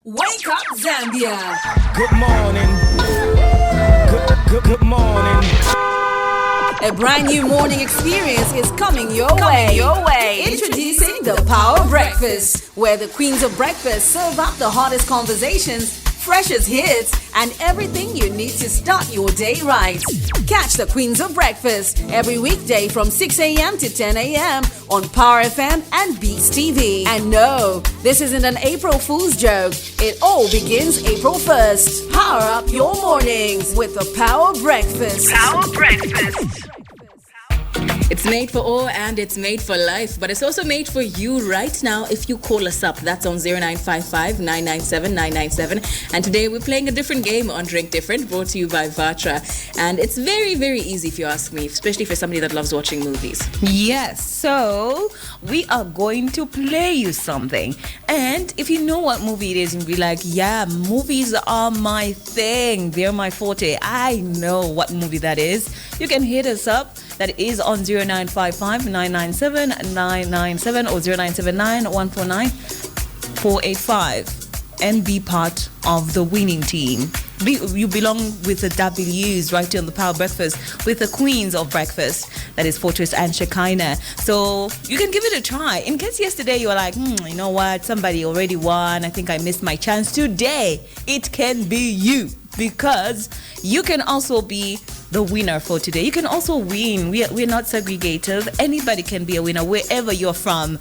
Wake up, Zambia. Good morning. Good morning. A brand new morning experience is coming your way. Introducing the Power Breakfast, where the queens of breakfast serve up the hottest conversations, freshest hits, and everything you need to start your day right. Catch the Queens of Breakfast every weekday from 6 a.m. to 10 a.m. on Power FM and Dstv. And no, this isn't an April Fool's joke. It all begins April 1st. Power up your mornings with the Power Breakfast. Power Breakfast. It's made for all and it's made for life, but it's also made for you right now if you call us up. That's on 0955 997 997. And today we're playing a different game on Drink Different, brought to you by Vatra. And it's very, very easy if you ask me, especially for somebody that loves watching movies. Yes, so we are going to play you something. And if you know what movie it is, you'll be like, yeah, movies are my thing. They're my forte. I know what movie that is. You can hit us up. That is on 0955 997 997 or 0979 149 485 and be part of the winning team. You belong with the W's right here on the Power Breakfast with the Queens of Breakfast, that is Fortrace and Shekinah. So you can give it a try. In case yesterday you were like, you know what, somebody already won, I think I missed my chance. Today it can be you, because you can also be the winner for today. You can also win. We're not segregated. Anybody can be a winner. Wherever you're from,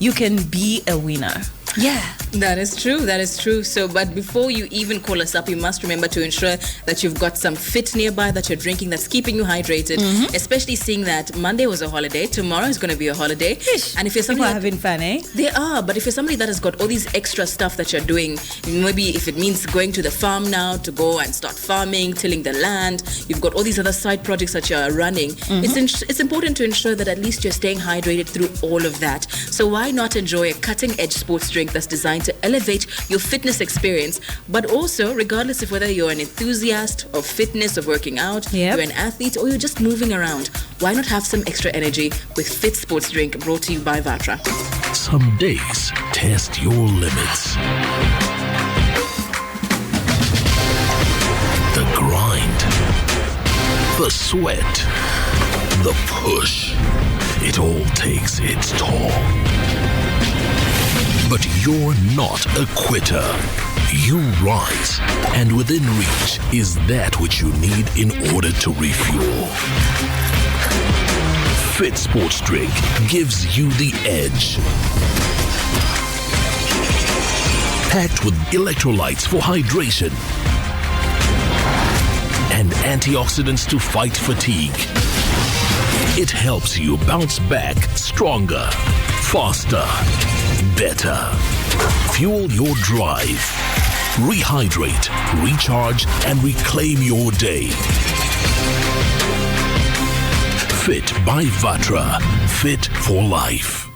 you can be a winner. Yeah. That is true. So, but before you even call us up, you must remember to ensure that you've got some fit nearby that you're drinking that's keeping you hydrated, especially seeing that Monday was a holiday, tomorrow is going to be a holiday. Ish. And if you're somebody having fun, eh? They are, but if you're somebody that has got all these extra stuff that you're doing, maybe if it means going to the farm now to go and start farming, tilling the land, you've got all these other side projects that you're running, it's important to ensure that at least you're staying hydrated through all of that. So why not enjoy a cutting-edge sports drink that's designed to elevate your fitness experience, but also regardless of whether you're an enthusiast of fitness, of working out, you're an athlete, or you're just moving around, why not have some extra energy with Fit Sports Drink, brought to you by Vatra. Some days test your limits. The grind, the sweat, the push, it all takes its toll. But you're not a quitter. You rise, and within reach is that which you need in order to refuel. Fit Sports Drink gives you the edge. Packed with electrolytes for hydration and antioxidants to fight fatigue, it helps you bounce back stronger, faster, better. Fuel your drive. Rehydrate, recharge, and reclaim your day. Fit by Vatra. Fit for life.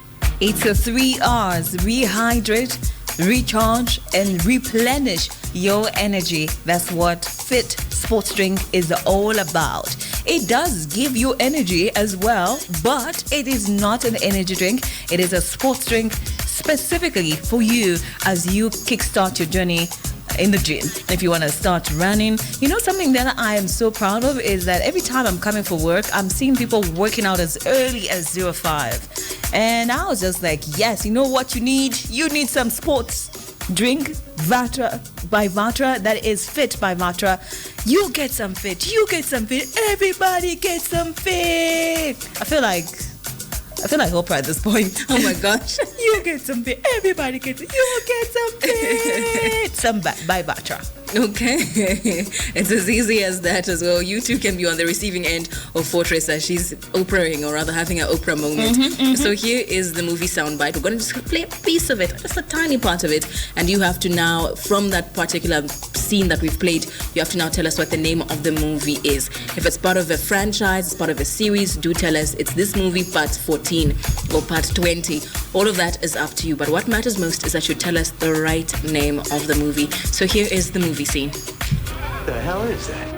It's the 3 R's. Rehydrate, recharge, and replenish your energy. That's what Fit Sports Drink is all about. It does give you energy as well, but it is not an energy drink. It is a sports drink specifically for you as you kickstart your journey in the gym. If you want to start running, you know, something that I am so proud of is that every time I'm coming for work, I'm seeing people working out as early as 05. And I was just like, yes, you know what you need? You need some sports drink. Vatra by Vatra, that is Fit by Vatra. You get some fit. Everybody gets some fit. I feel like Oprah at this point. Oh my gosh. You get some fit. Everybody gets it. You get some fit. Some by Vatra. Okay. It's as easy as that as well. You too can be on the receiving end of Fortrace as she's Oprahing, or rather having an Oprah moment. So here is the movie soundbite. We're going to just play a piece of it, just a tiny part of it. And you have to now, from that particular scene that we've played, you have to now tell us what the name of the movie is. If it's part of a franchise, it's part of a series, do tell us it's this movie part 14 or part 20. All of that is up to you. But what matters most is that you tell us the right name of the movie. So here is the movie scene. What the hell is that?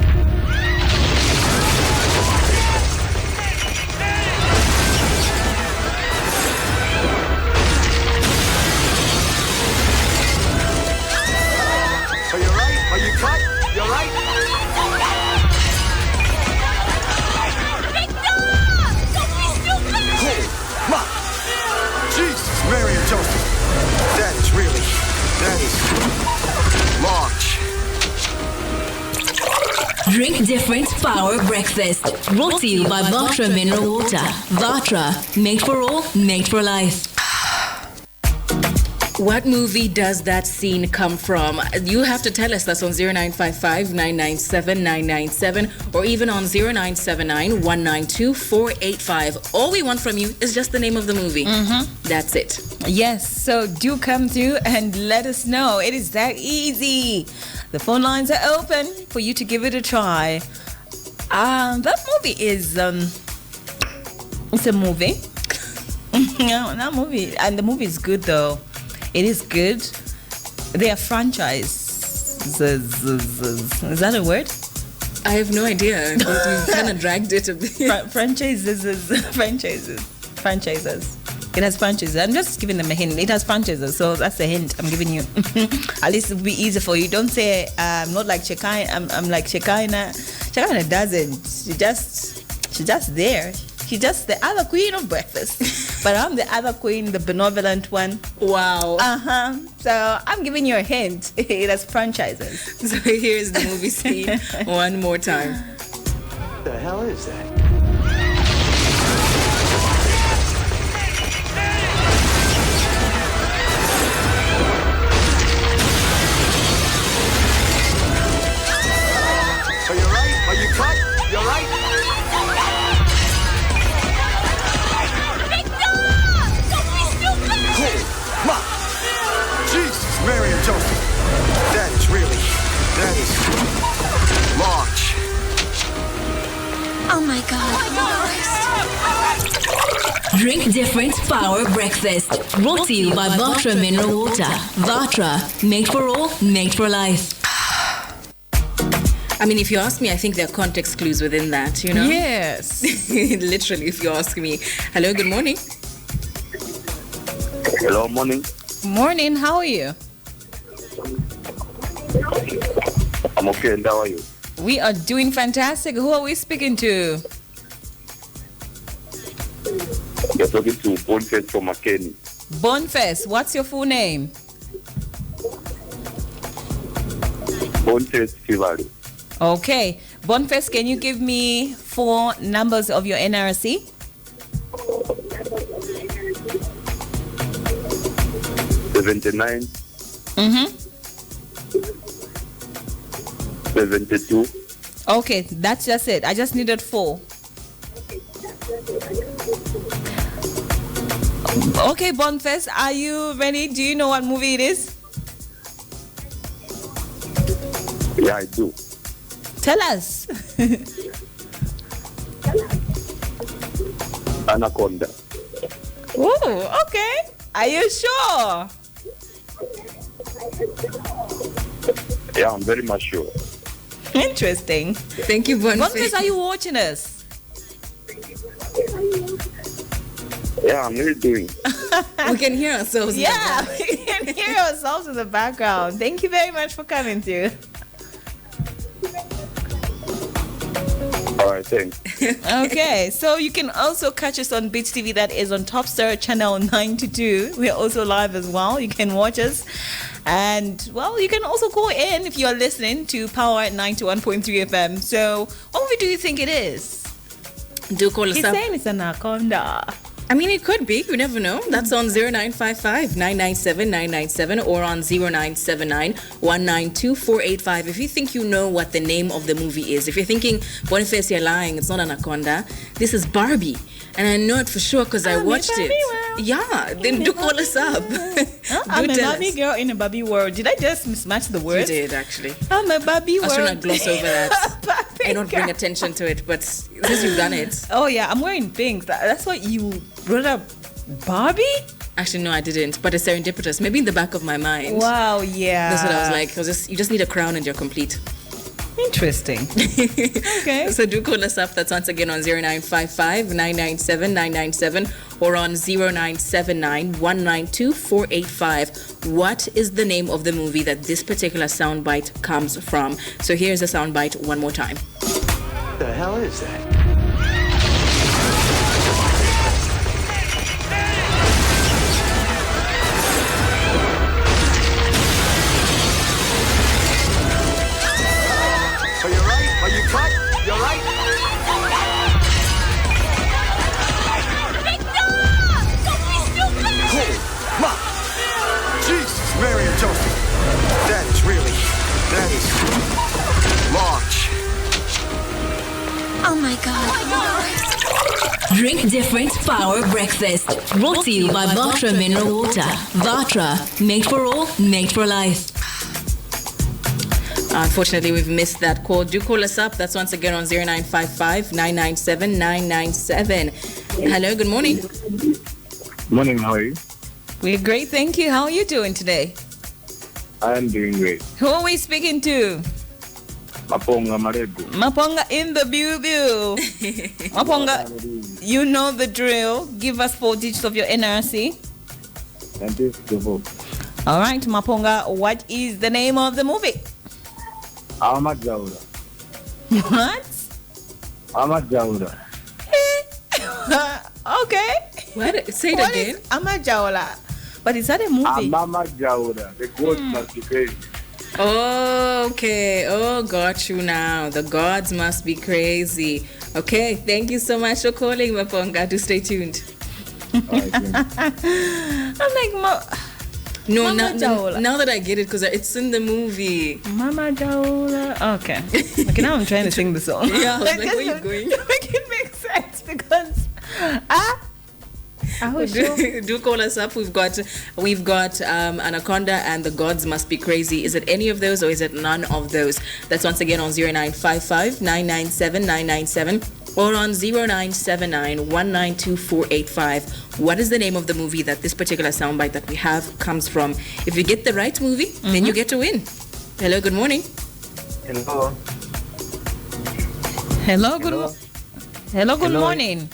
Drink different power breakfast. Brought to you by Vatra Mineral Water. Vatra, made for all, made for life. What movie does that scene come from? You have to tell us. That's on 0955-997-997 or even on 0979-192-485. All we want from you is just the name of the movie. That's it. Yes, so do come through and let us know. It is that easy. The phone lines are open for you to give it a try. That movie is it's a movie. No, that movie, and the movie is good though. It is good. They are franchises. Is that a word? I have no idea. You kind of dragged it a bit. Franchises. It has franchises. I'm just giving them a hint. It has franchises, so that's a hint I'm giving you. At least it'll be easier for you. Don't say I'm not like Shekinah. I'm like Shekinah. Shekinah doesn't. She's just there. She's just the other queen of breakfast. But I'm the other queen, the benevolent one. Wow. So I'm giving you a hint. It has franchises. So here's the movie scene one more time. What the hell is that? Are you right? Are you cut? You're right? Jesus, Mary and Joseph. That is large. Oh my God. Drink different power breakfast. Brought to you by Vatra Mineral Water. Vatra, made for all, made for life. I mean, if you ask me, I think there are context clues within that, you know? Yes. Literally, if you ask me. Hello, good morning. Hello, morning. Morning, how are you? I'm okay, and how are you? We are doing fantastic. Who are we speaking to? You're talking to Fortrace from McKinney. Boniface, what's your full name? Fortrace Fivali. Okay. Boniface, can you give me 4 numbers of your NRC? 79. 72. Okay, that's just it. I just needed 4. Okay, Boniface, are you ready? Do you know what movie it is? Yeah, I do. Tell us. Anaconda. Ooh, okay. Are you sure? Yeah, I'm very much sure. Interesting. Thank you, Boniface. Boniface, are you watching us? Yeah, I'm really doing. We can hear ourselves. Yeah, we can hear ourselves in the background. Thank you very much for coming through. All right, thanks. Okay, so you can also catch us on Dstv, that is on Topstar channel 92. We're also live as well. You can watch us. And, well, you can also call in if you're listening to Power 91.3 FM. So, what movie do you think it is? Do call us He's up. saying it's Anaconda. I mean, it could be. You never know. That's on 0955-997-997 or on 0979-192-485. If you think you know what the name of the movie is, if you're thinking, Boniface, you're lying, it's not Anaconda, this is Barbie. And I know it for sure because I watched it. World. Yeah, then do call us up. I'm a tell Barbie us. girl in a Barbie world. Did I just mismatch the You words? did, actually. I'm a Barbie I was world. trying to gloss over that. Barbie I don't bring girl. attention to it, but since you've done it. Oh yeah, I'm wearing pink. That's what you brought up. Barbie? Actually, no, I didn't. But it's serendipitous. Maybe in the back of my mind. Wow, yeah. That's what I was like. You just need a crown and you're complete. Interesting. Okay. So do call us up. That's once again on 0955-997-997 or on 0979-192-485. What is the name of the movie that this particular soundbite comes from? So here's the soundbite one more time. What the hell is that? Are you right? Are you Drink different power breakfast. Brought to you by Vatra Mineral Water. Vatra, made for all, made for life. Unfortunately, we've missed that call. Do call us up. That's once again on 0955 997 997. Hello, good morning. Morning, how are you? We're great, thank you. How are you doing today? I am doing great. Who are we speaking to? Maponga Marebu. Maponga in the bubu. Maponga, you know the drill. Give us 4 digits of your NRC. And this is the book. All right, Maponga, what is the name of the movie? Ahmad Jauda. What? Ahmad Jauda. Okay. What? Say it What again. is Amajaola? But is that a movie? Ahmad Jauda. The gods must be crazy. Oh, okay. Oh, got you now. The gods must be crazy. Okay, thank you so much for calling, Maponga. Do stay tuned. Alright, thanks. I'm like, No, Mama Jaola. now that I get it, because it's in the movie. Mama Jaola. Okay. Okay, now I'm trying to sing the song. Yeah, I was like, where you going? Make it make sense because I was sure. Do call us up. We've got Anaconda and the gods must be crazy. Is it any of those or is it none of those? That's once again on 0955 997 997 or on 0979 192 What is the name of the movie that this particular soundbite that we have comes from? If you get the right movie, then you get to win. Hello, good morning. Hello. Hello, good morning.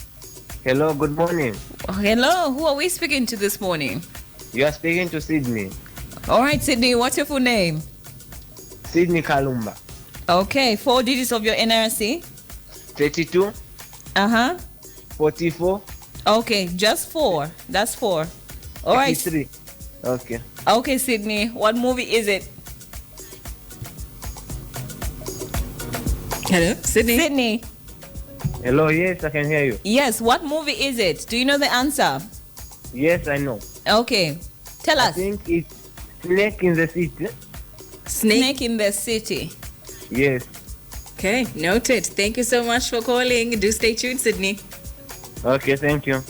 Hello, good morning. Hello, who are we speaking to this morning? You are speaking to Sydney. All right, Sydney, what's your full name? Sydney Kalumba. Okay, 4 digits of your NRC. 32, 44, Okay, just 4. That's 4. All right. 83. Okay. Okay, Sydney, what movie is it? Hello, Sydney. Sydney, Hello, yes, I can hear you. yes, what movie is it? Do you know the answer? Yes, I know. Okay, tell I us. think it's Snake in the City. Snake in the City. Yes. Okay, noted. Thank you so much for calling. Do stay tuned, Sydney. Okay, thank you.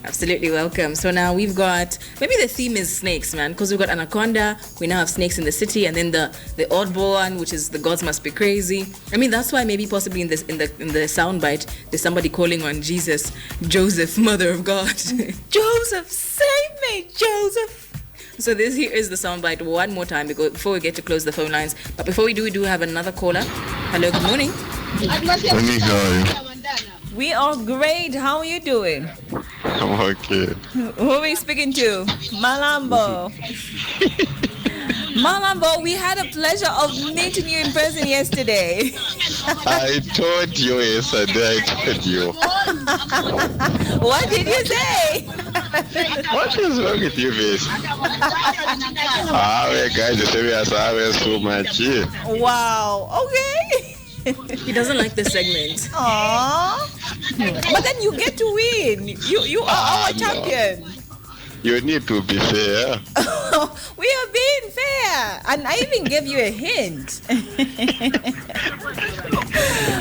Absolutely welcome. So now we've got, maybe the theme is snakes, man, because we've got Anaconda, we now have snakes in the city, and then the oddball one, which is the gods must be crazy. I mean, that's why maybe possibly in the soundbite there's somebody calling on Jesus, Joseph, Mother of God. Joseph, save me, Joseph. So this here is the soundbite one more time before we get to close the phone lines. But before we do, we do have another caller. Hello, good morning. Morning, how are you? We are great. How are you doing? I'm okay. Who are we speaking to? Malambo. Malambo, we had a pleasure of meeting you in person yesterday. I told you yesterday, What did you say? What is wrong with you, miss? Guys, you say we are so much. Wow. Okay. He doesn't like this segment. Aww. But then you get to win. You are our champion. You need to be fair. We are being fair. And I even gave you a hint.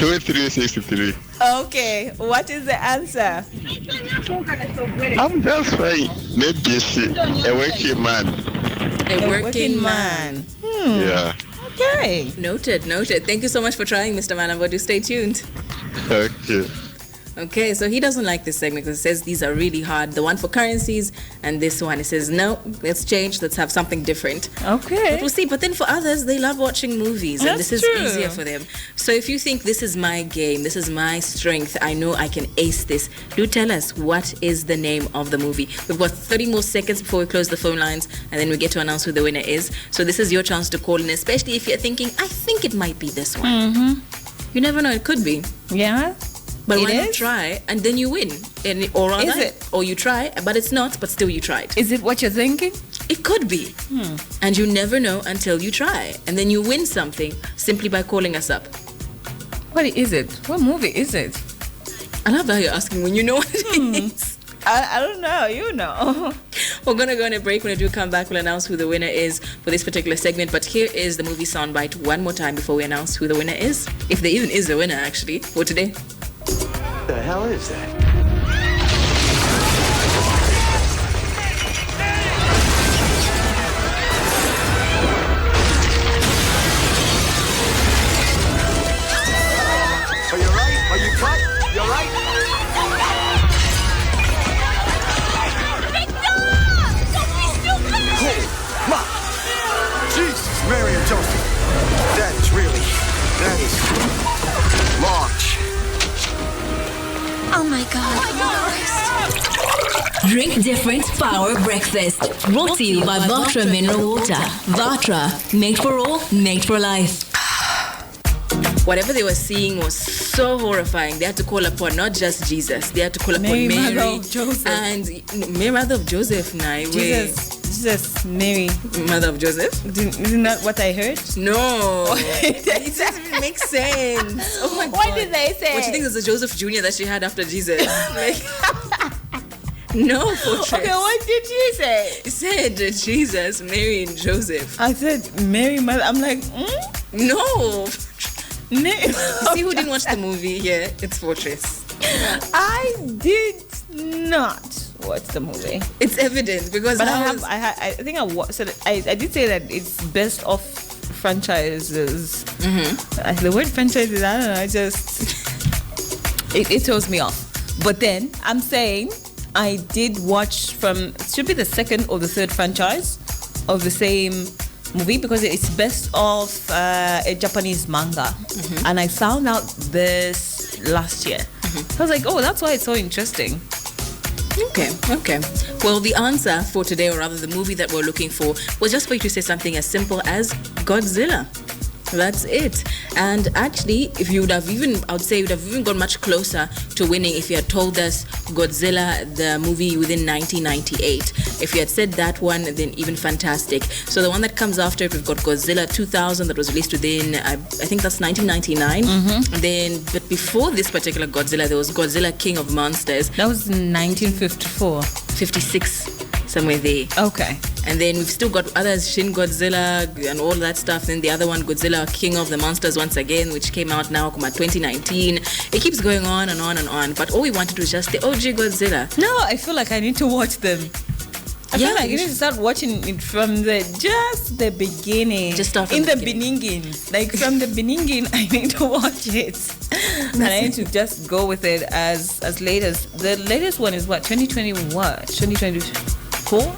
2363. Okay. What is the answer? I'm just fine. Maybe a working man. A working man. Yeah. Okay. Noted. Thank you so much for trying, Mr. Malambo. Do stay tuned. Okay. Okay, so he doesn't like this segment because it says these are really hard. The one for currencies and this one, it says, no, let's change. Let's have something different. Okay. But we'll see. But then for others, they love watching movies. And That's this is true. easier for them. So if you think this is my game, this is my strength, I know I can ace this, do tell us what is the name of the movie. We've got 30 more seconds before we close the phone lines and then we get to announce who the winner is. So this is your chance to call in, especially if you're thinking, I think it might be this one. You never know, it could be. Yeah. But It why not is? try and then you win? Or rather, Is it? or you try, but it's not, but still you tried. Is it what you're thinking? It could be. And you never know until you try. And then you win something simply by calling us up. What is it? What movie is it? I love how you're asking when you know what it is. I don't know. You know. We're going to go on a break. When I do come back, we'll announce who the winner is for this particular segment. But here is the movie soundbite one more time before we announce who the winner is. If there even is a winner, actually, for today. The hell is that? really, that is large. Oh my God. Drink different power breakfast. Brought to you by Vatra Mineral Water. Vatra, made for all, made for life. Whatever they were seeing was so horrifying. They had to call upon not just Jesus, they had to call upon Mary, Mary, mother of Joseph. and Mary, mother of Joseph. Jesus, Mary. Mother of Joseph? Isn't that what I heard? No, it doesn't even make sense. Oh my God! What did they say? What you think is the Joseph Jr. that she had after Jesus? Like, no, Fortrace. Okay, what did you say? It said Jesus, Mary, and Joseph. I said Mary, mother. I'm like, No. Mary. See who didn't watch the movie here? It's Fortrace. I did not watch the movie. It's evident because But I think I watched it. I did say that it's best of franchises. The word franchises, I don't know. I just it throws me off. But then I'm saying I did watch from should be the second or the third franchise of the same movie because it's best of a Japanese manga, and I found out this last year. I was like, oh, that's why it's so interesting. Okay. Well, the answer for today, or rather the movie that we're looking for, was just for you to say something as simple as Godzilla. That's it. And actually, if you would have even, I would say, you would have even gone much closer to winning if you had told us Godzilla, the movie within 1998. If you had said that one, then even fantastic. So the one that comes after it, we've got Godzilla 2000 that was released within, I think that's 1999. Then, but before this particular Godzilla, there was Godzilla King of Monsters. That was 1954. 56, somewhere there. Okay. And then we've still got others, Shin Godzilla and all that stuff. Then the other one, Godzilla King of the Monsters once again, which came out now, 2019. It keeps going on and on and on. But all we wanted was just the OG Godzilla. No, I feel like I need to watch them. I feel like you need to start watching it from the beginning. Just start from in the beginning. Like from the beginning, I need to watch it. And I need to just go with it as late as the latest one is what 2024.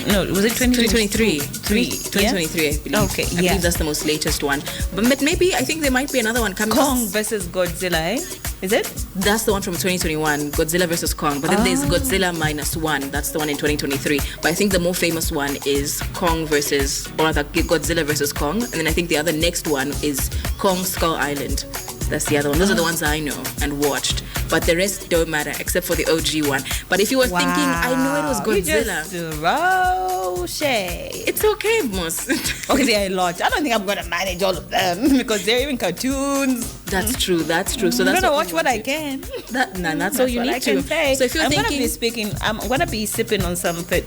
No, was it 2023? 2023, I believe. Okay, I believe that's the most latest one. But maybe, I think there might be another one coming. Kong versus Godzilla, eh? Is it? That's the one from 2021, Godzilla versus Kong. But then there's Godzilla -1. That's the one in 2023. But I think the more famous one is Kong versus, or rather Godzilla versus Kong. And then I think the other next one is Kong Skull Island. That's the other one. Those are the ones I know and watched. But the rest don't matter except for the OG one. But if you were thinking, I know it was Godzilla. It's okay, Moss. Okay, there are a lot. I don't think I'm going to manage all of them because they're even cartoons. That's true. So that's I'm going to watch what I can. That's all you need to. So if you're thinking, I'm going to be sipping on some fit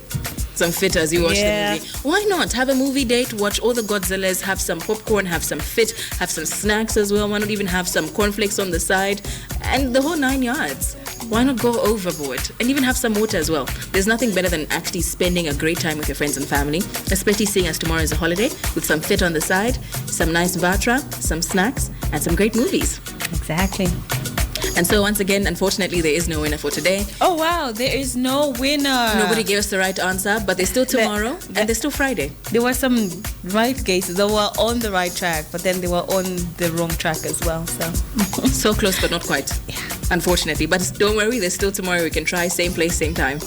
as you watch the movie. Why not have a movie date, watch all the Godzillas, have some popcorn, have some fit, have some snacks as well. Why not even have some cornflakes on the side and the whole 9 yards? Why not go overboard and even have some water as well? There's nothing better than actually spending a great time with your friends and family, especially seeing as tomorrow is a holiday, with some fit on the side, some nice vatra, some snacks, and some great movies. Exactly. And so once again, unfortunately, there is no winner for today. Oh wow, there is no winner. Nobody gave us the right answer, but there's still tomorrow and there's still Friday. There were some right cases that were on the right track, but then they were on the wrong track as well. So close, but not quite. Yeah. Unfortunately, but don't worry, there's still tomorrow. We can try, same place, same time.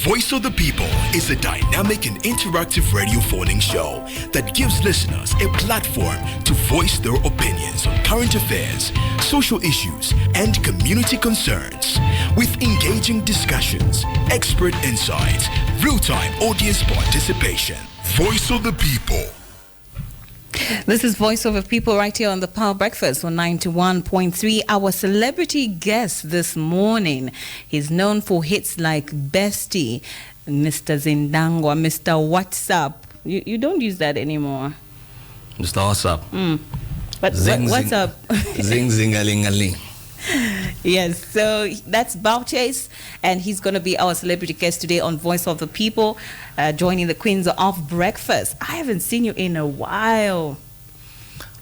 Voice of the People is a dynamic and interactive radio phoning show that gives listeners a platform to voice their opinions on current affairs, social issues, and community concerns. With engaging discussions, expert insights, real-time audience participation. Voice of the People. This is Voice Over People right here on the Power Breakfast on 91.3. Our celebrity guest this morning, he's known for hits like Bestie, Mr. Zindangwa, Mr. WhatsApp. You don't use that anymore. Mr. WhatsApp. But what's up? Zing zingalingaling. Yes, so that's Fortrace, and he's going to be our celebrity guest today on Voice of the People, joining the Queens of Breakfast. I haven't seen you in a while.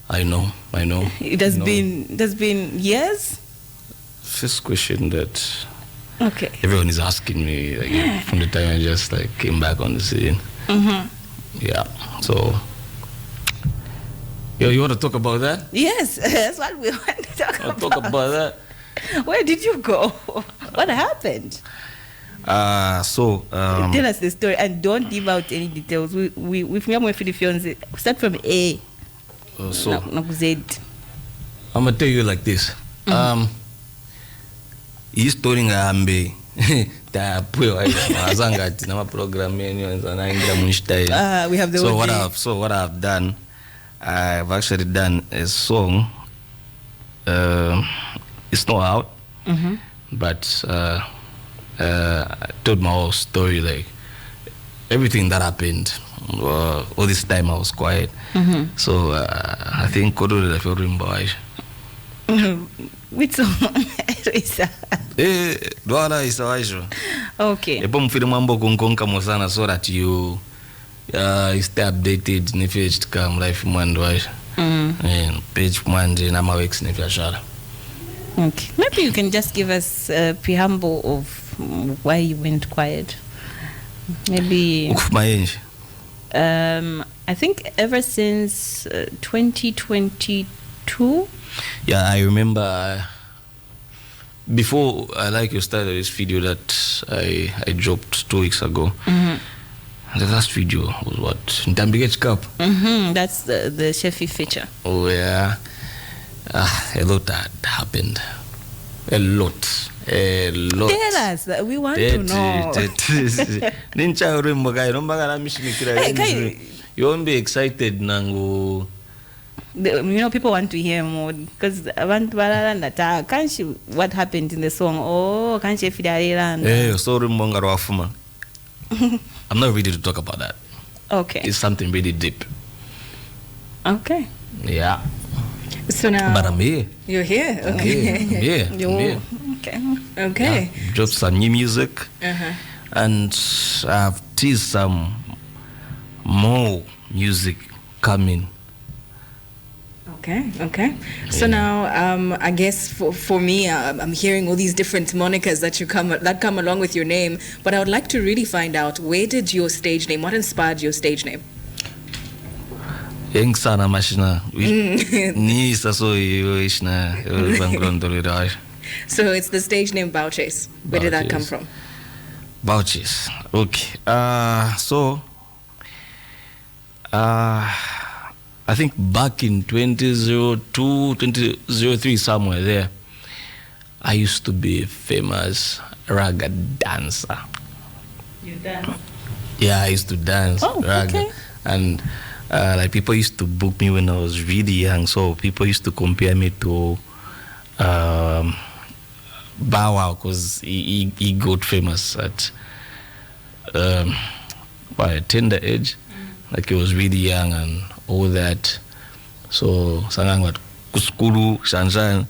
I know. It has been years. first question that Okay. everyone is asking me like, from the time I just like came back on the scene. Yeah. So, you want to talk about that? Yes, that's what we want to talk about. Talk about that. Where did you go? What happened? Tell us the story and don't give out any details. We start from A. No Z. I'm gonna tell you like this. History ngambe tapwewa azangati nama program yenu zanaingira munstyle. We have the what I've done, I've actually done a song. It's not out, but I told my whole story, like everything that happened. All this time I was quiet, so I think Kodo I feel rimba. Which song? Dwala isawaisho. Okay. Epo mfiri mambo kunkonka mosana so that you stay updated nifeje tukam life mwando waisho. Page mwanje na mawex nifyashara. Okay. Maybe you can just give us a preamble of why you went quiet. Maybe. I think ever since 2022. Yeah, I remember before I like you started this video that I dropped 2 weeks ago. The last video was what? Ndambigech Cup. That's the Sheffield feature. Oh yeah. A lot had happened. A lot. Tell us. We want to know. You won't be excited, Nangu. People want to hear more because can't she what happened in the song? Oh, can't she feel sorry, I'm not ready to talk about that. Okay. It's something really deep. Okay. Yeah. So now, but I'm here. You're here. Okay. I'm here. Okay. Yeah, dropped some new music, and I've teased some more music coming. Okay. So now, I guess for me, I'm hearing all these different monikers that come along with your name. But I would like to really find out, where did your stage name? What inspired your stage name? Sana mashina. Ni saso ishna So it's the stage name Fortrace. Where did that come from? Fortrace. Okay. I think back in 2002, 2003, somewhere there, I used to be a famous raga dancer. You dance? Yeah, I used to dance raga. Okay. And like people used to book me when I was really young, so people used to compare me to Bow Wow because he got famous at by a tender age. Like he was really young and all that. So Sanangwat Kuskulu, Shanshan,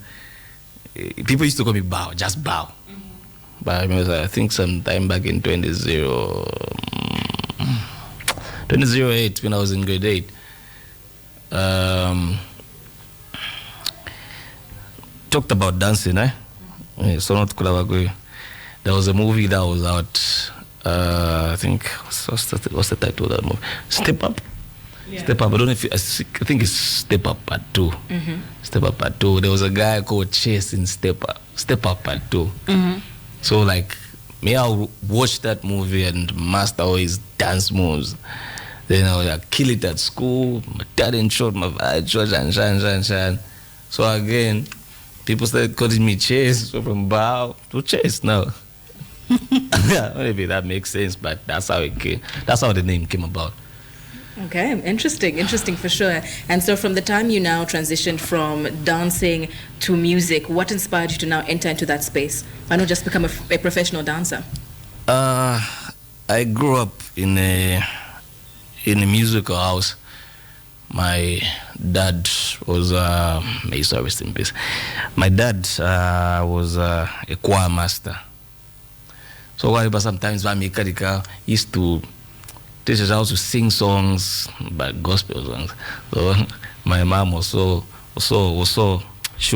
people used to call me Bow, just Bow. But I remember, I think sometime back in 2008 when I was in grade 8. Talked about dancing, so not Kulawagui. There was a movie that was out. I think what's the title of that movie? Step Up. Yeah. Step Up. I don't know if I think it's Step Up Part 2. Step Up Part 2. There was a guy called Chase in Step Up Part 2. So like me, I watch that movie and master all his dance moves. Then I would kill it at school. My talent showed, my vibe showed, and shine. So again, people started calling me Chase. So from Bow to Chase now. Maybe that makes sense, but that's how it came. That's how the name came about. Okay, interesting for sure. And so from the time you now transitioned from dancing to music, what inspired you to now enter into that space? Why not just become a professional dancer? I grew up in a musical house. My dad was may he rest in peace. My dad was a choir master. So whatever sometimes when he used to teach us how to sing songs, but gospel songs. So my mom she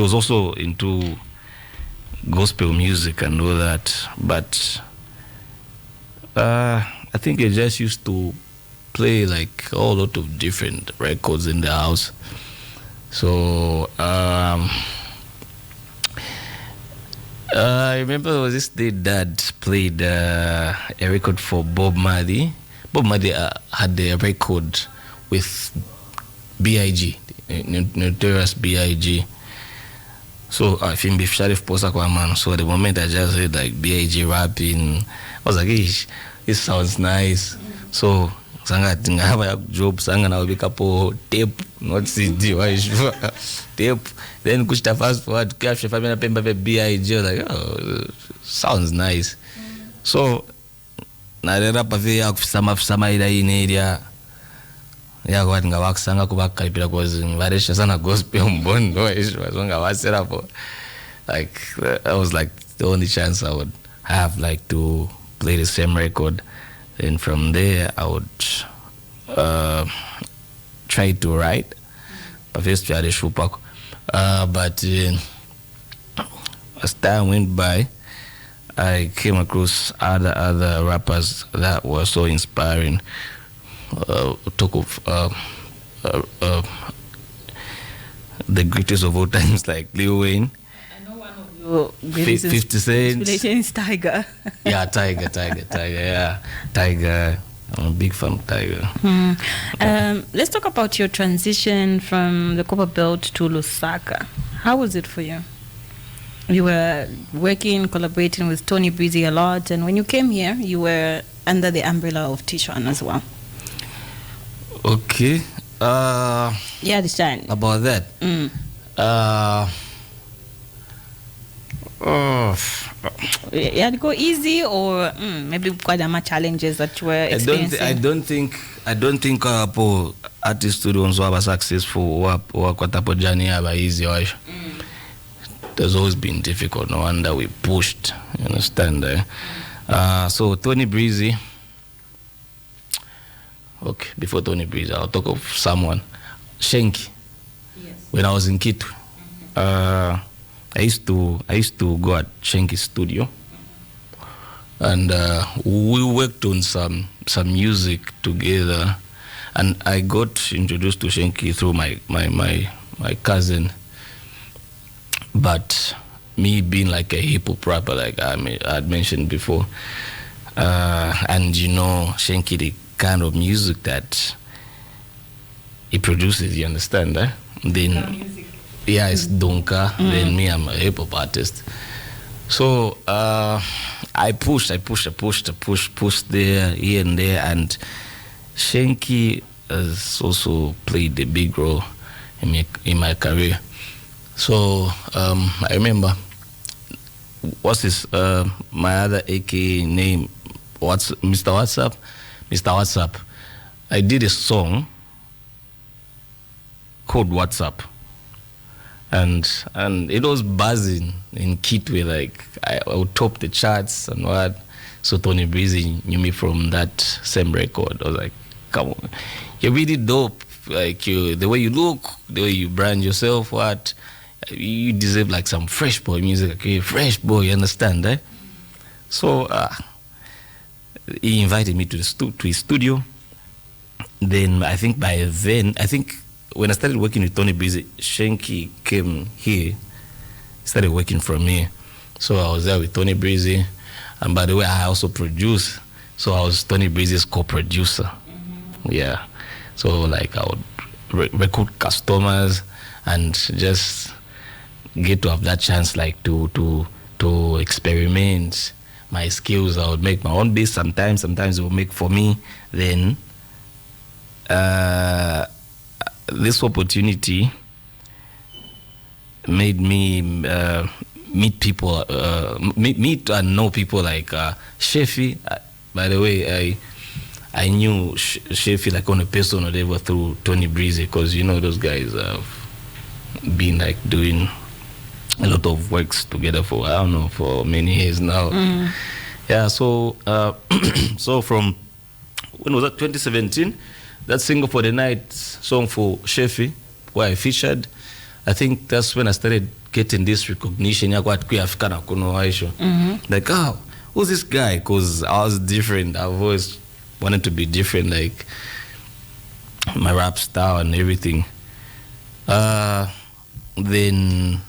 was also into gospel music and all that, but I think I just used to play like a whole lot of different records in the house. So I remember there was this day Dad played a record for Bob Marley. Bob Marley had a record with B.I.G., Notorious B.I.G. So I think Beef Sharif Posa kwa man. So the moment I just heard like B.I.G. rapping, I was like, "Ish, this sounds nice." So sanga tingaba job sanga na ubikapo tape, not CD. Why tape? Then kushta fast forward capture family pemba B.I.G. Like, oh, sounds nice. So na rapa vya kusama ila area. Yeah, what nga wakusanga kubakalipira cause varesha sana gospel mbondo ishwazonga waserapo. Like that was like the only chance I would have like to play the same record. And from there I would try to write. But as time went by, I came across other rappers that were so inspiring. Talk of the greatest of all times, like Lil Wayne. I know one of your greatest 50 Cent. inspiration is Tiger. Yeah, Tiger. Yeah, Tiger. I'm a big fan of Tiger. Let's talk about your transition from the Copper Belt to Lusaka. How was it for you? You were working, collaborating with Tony Breezy a lot, and when you came here, you were under the umbrella of Tishan as well. Okay. Yeah, Tishan. About that. Yeah, it go easy, or maybe quite much challenges that you were experiencing. I don't think po artist studios were successful or kwatapo journey aba easy. There's always been difficult. No wonder we pushed. You understand? So Tony Breezy. Okay, before Tony Breezy, I'll talk of someone. Shenki. Yes. When I was in Kitu, I used to go at Shenki's studio, and we worked on some music together. And I got introduced to Shenki through my cousin. But me being like a hip hop rapper, like I had mentioned before, and you know, Shenki, the kind of music that he produces, you understand, eh? Then yeah, it's Donka. Then me, I'm a hip hop artist. So I pushed there, here and there, and Shenki has also played a big role in my career. So I remember, what's his my other AK name? Mr. WhatsApp. I did a song called WhatsApp, and it was buzzing in Kitwe. Like I would top the charts and what. So Tony Breezy knew me from that same record. I was like, come on, you're really dope. Like the way you look, the way you brand yourself, what. You deserve like some fresh boy music, okay? Fresh boy, you understand, eh? So he invited me to his studio. Then I think when I started working with Tony Breezy, Shenki came here, started working from here. So I was there with Tony Breezy, and by the way, I also produce. So I was Tony Breezy's co-producer. Yeah. So like I would record customers and just get to have that chance, like to experiment my skills. I would make my own beats sometimes it would make for me. Then this opportunity made me meet people, meet and know people like Shefi. By the way, I knew Shefi like on a personal level through Tony Breezy, because you know those guys have been like doing a lot of works together for, I don't know, for many years now. Yeah, so so from when was that, 2017, that Single for the Night song for Shefi, where I featured, I think that's when I started getting this recognition. Like, oh, who's this guy? Because I was different. I've always wanted to be different, like my rap style and everything. Then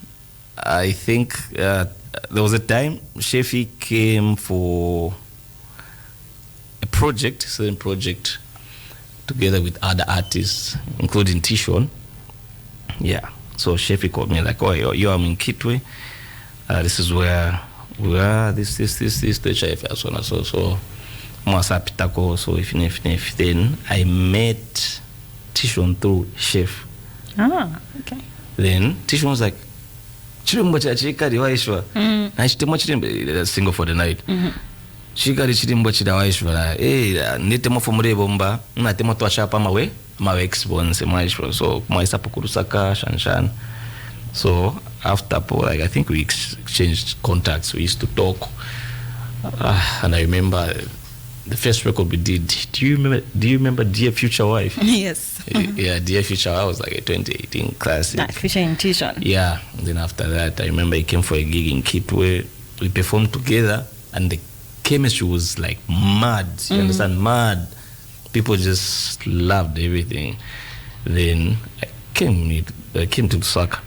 I think there was a time Shefi came for a certain project, together with other artists, including Tishon. Yeah. So Shefi called me like, oh, I'm in Kitwe. This is where we are. This, the HIF, so on and so. So if then I met Tishon through Chef. Ah, okay. Then Tishon was like, Chirimbo chachikari waishwa. Na chitemo chirimbo single for the night. Chikari chirimbo chida waishwa. Netemo fomurebo mba. Natemo twachapa mawe experience maishwa. So maisa pokurusaka shanshan. So after like I think we exchanged contacts. We used to talk. And I remember the first record we did. Do you remember Dear Future Wife? Yes. Yeah, Dear Future Wife was like a 2018 classic. That featuring Tishon. Yeah. And then after that, I remember he came for a gig in Kitwe. We performed together, and the chemistry was like mad. You understand? Mad. People just loved everything. Then I came to Lusaka.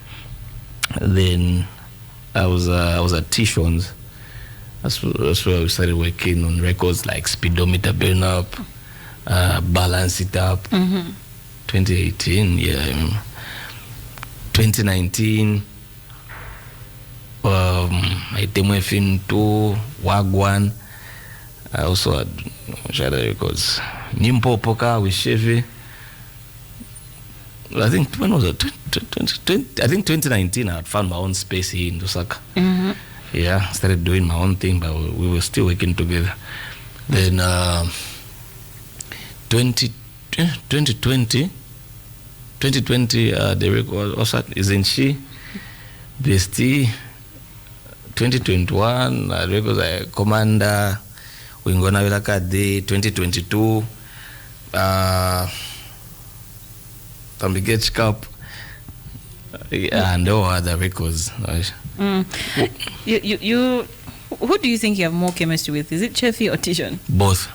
Then I was at Tishon's. That's where we started working on records like Speedometer Burn Up, Balance It Up. 2018, yeah. 2019, I Temo FM 2, Wagwan. I also had other records. Nimpo Poka with Chevy. I think when was it? 2020, I think 2019 I had found my own space here in Lusaka. Yeah, started doing my own thing, but we were still working together. Then 2020, the record also isn't she? Bestie. 2021, records like Commander, Wingona Vilaka Day. 2022, Tambigage Cup. And all other records. You who do you think you have more chemistry with? Is it Chefi or Tishon? Both.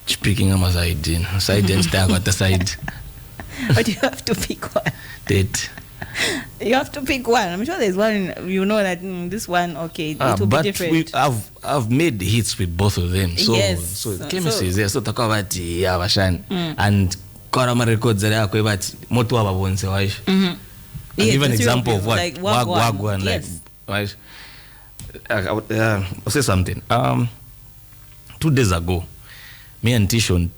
Speaking of my side and staff at the side. But you have to pick one. Date. You have to pick one. I'm sure there's one you know that this one, okay, it will be different. I've made hits with both of them. So yes. Chemistry is there. So talk about Yavashan and Korama records that are but Motu Ababonse Waish. I'll give an example of what? Like Wagwan. Yes. Like, I'll say something. 2 days ago, me and Tishon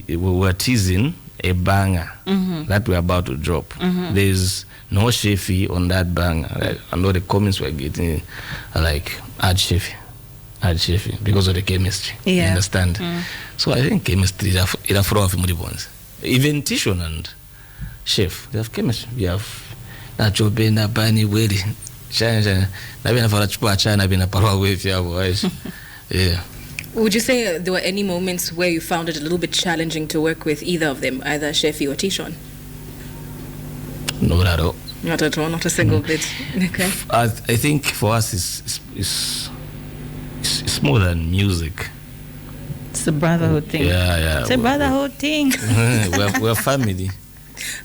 we were teasing a banger that we're about to drop. There's no Shefi on that banger. Like, I know the comments we're getting are like, add Shefi, because of the chemistry. Yeah. You understand? So I think chemistry is a throw of Muribons. Even Tishon and Chef, they have chemistry. We have Nacho Bena Bani Wedi. Yeah. Would you say there were any moments where you found it a little bit challenging to work with either of them, either Shefi or Tishon? Not at all. Not at all, not a single bit. Okay. I think for us it's more than music. It's a brotherhood thing. Yeah. It's a brotherhood thing. We're family.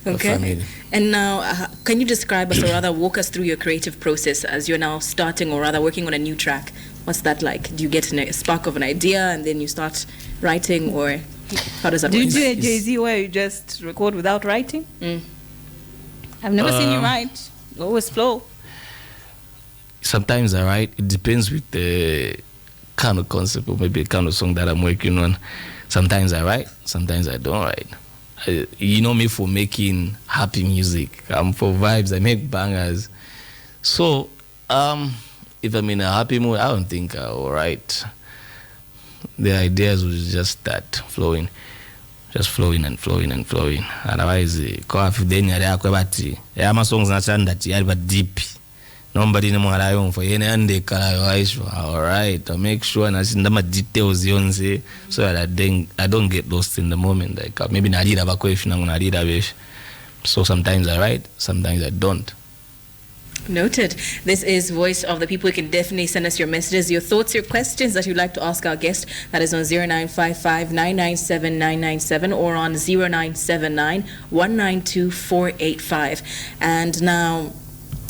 Okay. Family. And now, can you describe us, or rather walk us through your creative process as you're now starting, or rather working on a new track? What's that like? Do you get a spark of an idea and then you start writing, or how does that work? Do you do a Jay-Z where you just record without writing? I've never seen you write. You always flow. Sometimes I write. It depends with the kind of concept or maybe the kind of song that I'm working on. Sometimes I write, sometimes I don't write. You know me for making happy music. I'm for vibes. I make bangers. So, if I'm in a happy mood, I don't think I will write. The ideas will just start flowing. Just flowing and flowing and flowing. Otherwise, then I'm songs not but deep. Nobody no more for any and they all right. I make sure and I see the details so that I don't get lost in the moment. Like maybe I read about question I'm gonna read about. So sometimes I write, sometimes I don't. Noted. This is Voice of the People. You can definitely send us your messages, your thoughts, your questions that you'd like to ask our guest. That is on 0955-997-997 or on 0979-192-485. And now,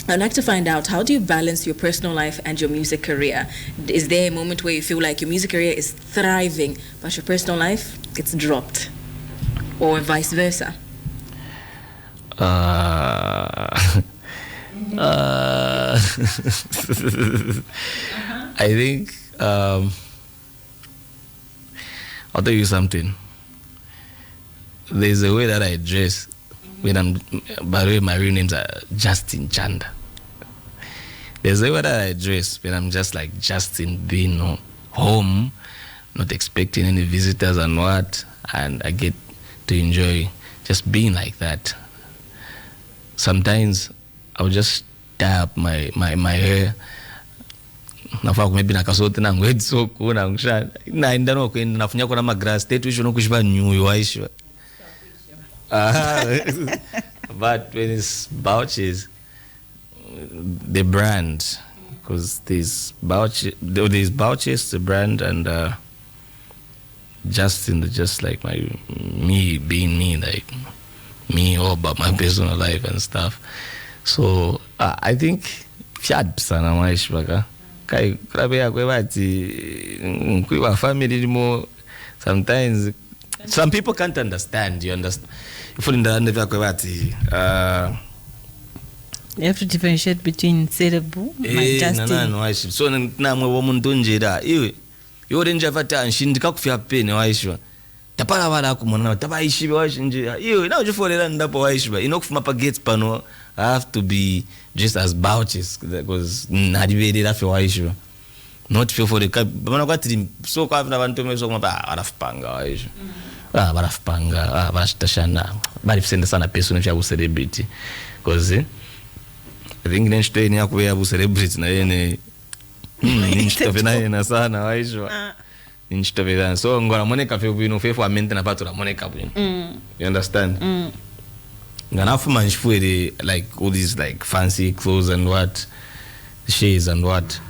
I'd like to find out, how do you balance your personal life and your music career? Is there a moment where you feel like your music career is thriving, but your personal life gets dropped? Or vice versa? I think I'll tell you something. There's a way that I dress when I'm, by the way, my real names are Justin Chanda. There's a way that I dress when I'm just like Justin, being home, not expecting any visitors and what, and I get to enjoy just being like that. Sometimes I'll just tie up my hair. Nafaa maybe nakasote na ngwedi soko na ngshana. Naenda no kwenda nafunya kwa na grass state wisho no kushba new waishwa. But when it's Bouches, the brand, because there's Bouches, the brand, and Justin, just like me being me, like me all about my personal life and stuff. So I think fiat sana maishi baka kai krabe ya kwebati kwa family more. Sometimes some people can't understand. You understand? If you understand, you have to differentiate between Cerebu and Justin. No, so na mwe muntu njira iwe yore njavata nshindika kufya pene waishwa tapala wala kumona tabaishibe waishinjira iwe na ujiforera ndapo waishwa inokufuma pa gates pano. I have to be just as Bouches because nadibere lafe waishwa not feel for the bana kwati so kwa vina bantu meso kwa barafupanga waishwa barafupanga barashitashana barifisende sana person ya celebrity because I think neshto ni yakuya bu celebrity na yene nishtovena yena sana waishwa nishtovena so ngora moneka fe bwino fe for mente na patura moneka bwino. You understand? Nganafu manshfuere like all these like fancy clothes and what shades and what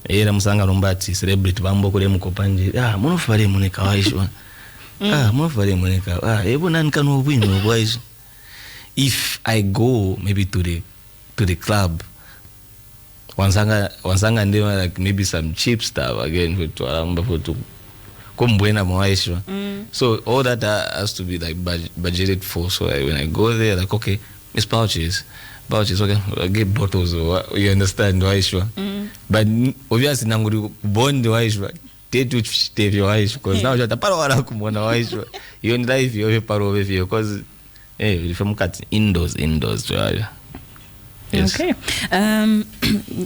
era musanga lombati celebrity bambo kule mukopanje munofare moneka waishwa munofare moneka ebo nan kanu bwino boys. If I go maybe to the club wansanga ndio like maybe some cheap stuff again for to kumbwena mwaishwa. So all that has to be like budgeted for. So when I go there, like okay, it's Bouches, okay, I get bottles or you understand waishwa. But obviously nanguri bond waishwa tetu chitevi waishwa because now jata paro wala kumona waishwa. You in life you paro with you because if I'm cut indoors to yes. Okay.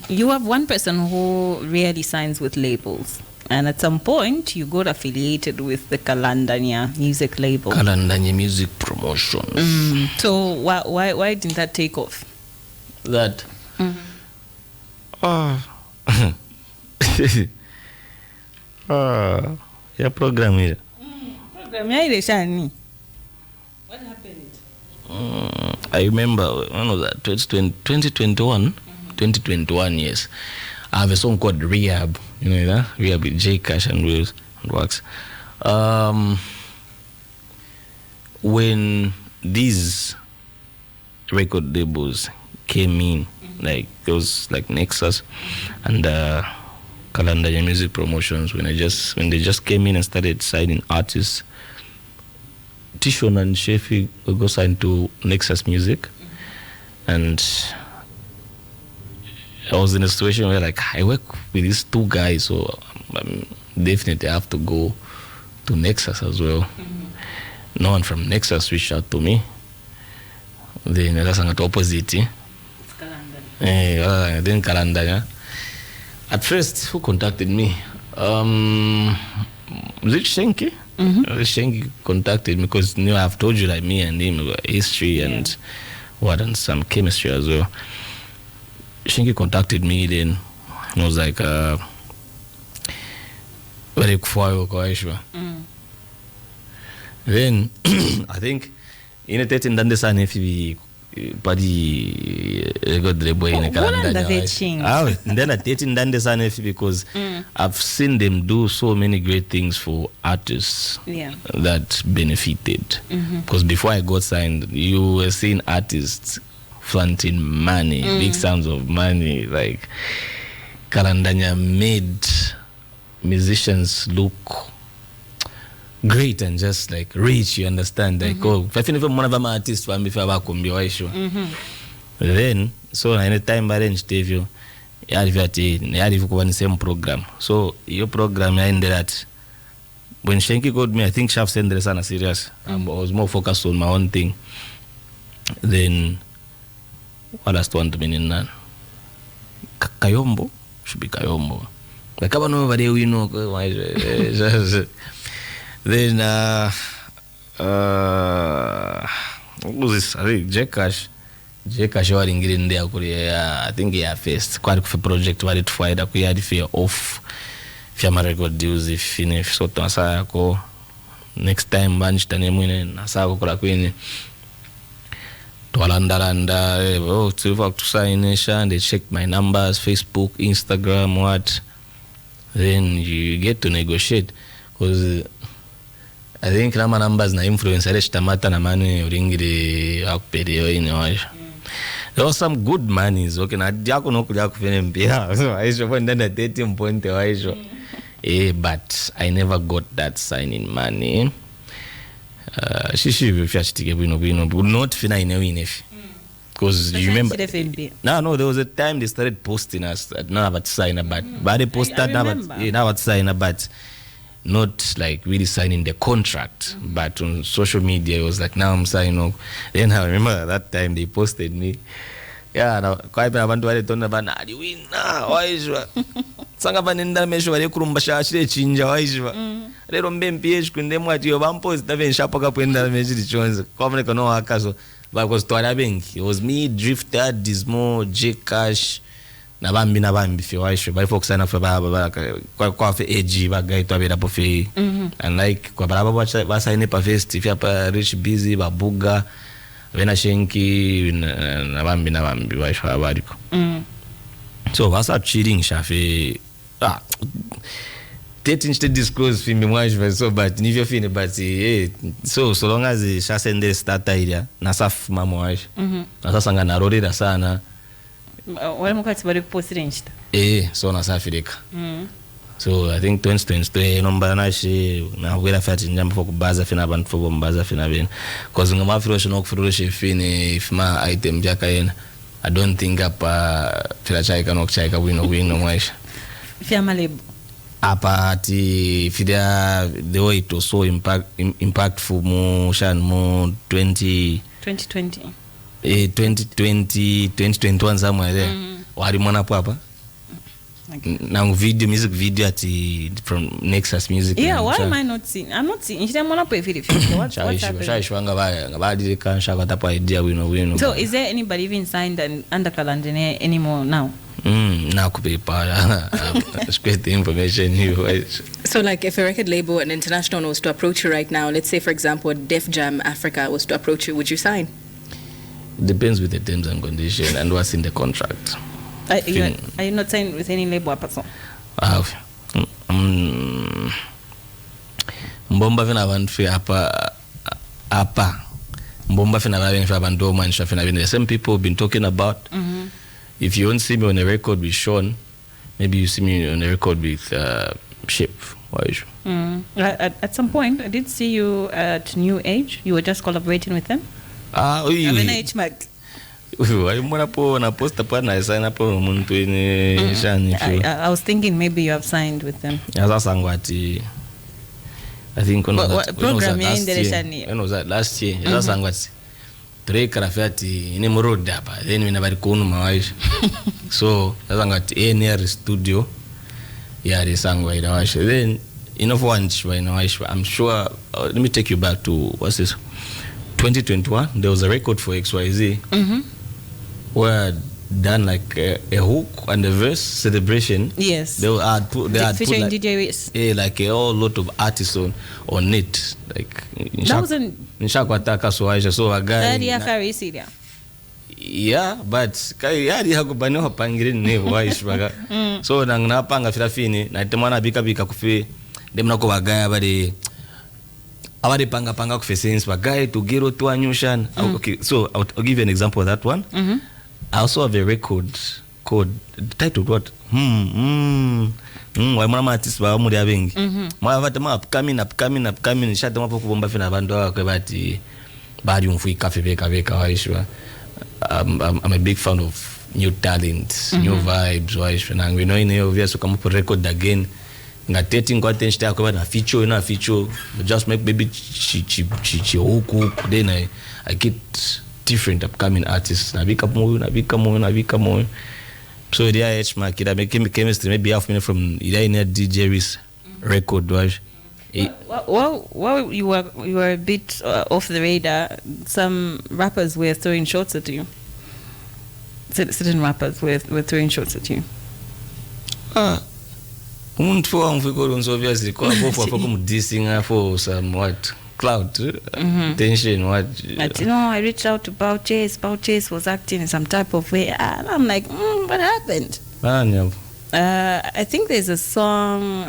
You have one person who really signs with labels. And at some point, you got affiliated with the Kalandanya music label. Kalandanya Music Promotions. So why didn't that take off? That? Yeah, program here. Program here, Shani. What happened? I remember when was that? 2021? 2021, yes. I have a song called Rehab. You know that? Rehab with J Cash and Wills and Wax. When these record labels came in, like there was like Nexus and Kalandanya Music Promotions, when they just came in and started signing artists, Tishon and Shefi go signed to Nexus Music, and I was in a situation where like I work with these two guys, so definitely have to go to Nexus as well. No one from Nexus reached out to me. Then that's an opposite. Then Kalandanya. At first, who contacted me? Was it Shenki? Shenki contacted me because I've told you like me and him about history and and some chemistry as well. Shenki contacted me then. It was like very quiet. Then I think ine tete ndande sana ifi padi record label ine kalanda ndena tete ndande sana ifi because I've seen them do so many great things for artists that benefited because before I got signed you were seeing artists flaunting money, big sums of money, like Kalandanya made musicians look great and just like rich, you understand? Like, I think even one of them artists for me then, so any time I arranged TV, you have the same program. So your program ended at when Shenki called me, I think Shaf sent the son serious. I was more focused on my own thing. Then what last one to be in nan? Kayombo should be Kayombo. Like I know over there we know. Then what was this? I think Jekash was in there. I think he had faced quite a project where it fired up. We had fear off. Fiama record deals if finish. So to next time bunch tane mwine nasako kula kwini. To to sign they check my numbers, Facebook, Instagram, what. Then you get to negotiate because I think my numbers na influence tamata na mani uringiri akupere ine. There was some good monies. Okay, na diako no kuja kufanya mpia. So aisho kwa ndanda 13 point aisho. But I never got that signing money. Shishi vifyachitike bwino would not fina inewinefi. Because you remember no there was a time they started posting us now about sign but they posted now about sign but not like really signing the contract but on social media it was like now I'm signing up. Then I remember that time they posted me now quite abantu wale tona bana ali wina waishwa sanga banenda mesho bale kurumba shashire chinja waishwa lero mbempiesh kunde mwati yo bampost even shapo kapwenda mejiri chonze kwamne kono akazo because twala benki it was me Drifter Dismo J Cash na bambi fe waishwa bali focus na fe baba kwa fe AG bagay twabera po fe and like kwa baba ba sign pa festival pa Rich Busy babuga Vena Shenki na bambi waishwa bariko so wasa cheating shafe dating to disclose film waishwa so but nivyo fine but so long as she send the start idea na saf mama waishwa na sasa ngana rorera sana wale mukati bari kupost insta so na safirika so I think 2022 nomba na she na wera fati njamba for kubaza fina abantu for bombaza fina ben cause ngama frosh no kufrosh fine if ma item byaka yena I don't think apa fila chaika no chaika wino waishwa fiama lebo apati fidia the way it was so impactful mo 2020 2021 somewhere there wali mwana papa na music video ati from Nexus Music why am I not seeing I'm not seeing nchita mwana po efiri what's happening shwanga ngabadi kansha kwatapa idea wino so is there anybody even signed and under Kalandene anymore now now could be spread the information here. So like if a record label, an international was to approach you right now, let's say for example Def Jam Africa was to approach you, would you sign? Depends with the terms and conditions and what's in the contract. Are you not signed with any label person? Mbomba vina bantu fi apa mbomba vina bantu manisha vina the same people have been talking about. If you don't see me on a record with Sean, maybe you see me on a record with Ship. At some point, I did see you at New Age. You were just collaborating with them. I was thinking maybe you have signed with them. I think when was that last year? Drake rafati ine murode hapa then mina bari kunu mawaisha so lazangati near studio ya risangwa ila waisha then enough Wanji ina waisha I'm sure let me take you back to what's this 2021 there was a record for XYZ where done like a hook and a verse celebration. Yes. They had put featuring like, DJ Reese. like a whole lot of artists on it. Like That wasn't. So a guy. Yeah, but yari hakubani wapangire nevo waishwaga. So nangapanga filafini na temana bika kufi demna ko bagaya bari abari panga kufi sense bagaya to gero to anyushan. Okay, so I'll give you an example of that one. I also have a record called titled what? Why mwana artist ba muri abengi. Mwa vatema upcoming shatema po kubomba fina bantu akabati bari umfui cafe beka waishwa. I'm a big fan of new talent, new vibes. Waishwa we know in here we so come up record again. Ngateting kwa tension kwa na feature just make maybe chi hook then I get different upcoming artists. Nabika mo. So the IH market, I make chemistry maybe half minute from either DJ Reese record was. Well, you were a bit off the radar. Some rappers were throwing shots at you. Certain rappers were throwing shots at you. Obviously, dissing for some what cloud tension. What? But I reached out to Fortrace. Fortrace was acting in some type of way, and I'm like, what happened? I think there's a song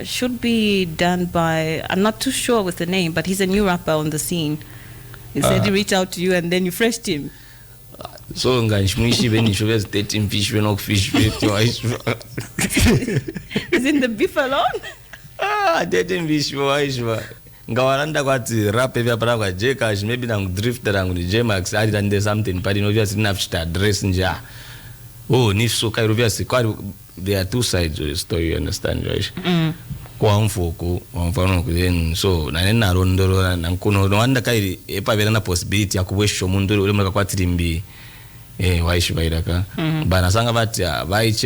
should be done by, I'm not too sure with the name, but he's a new rapper on the scene. He said he reached out to you and then you freshed him. So nganshmuishi beni shobes 13 fish when fish is in the beef alone? 13 fish waishwa ngawaranda kwati rap vya para jeka maybe na drifter rangu ni Jmax ali dande something but obviously nafta address nja. Oh, nifso kai obviously there are two sides of the story, you understand, right? Kwa mfuku mfano then so na nena rondoro na nkuno no anda kai epa vela na possibility ya kubwesho mundu ule mlaka kwa trimbi waishi bairaka bana sanga bati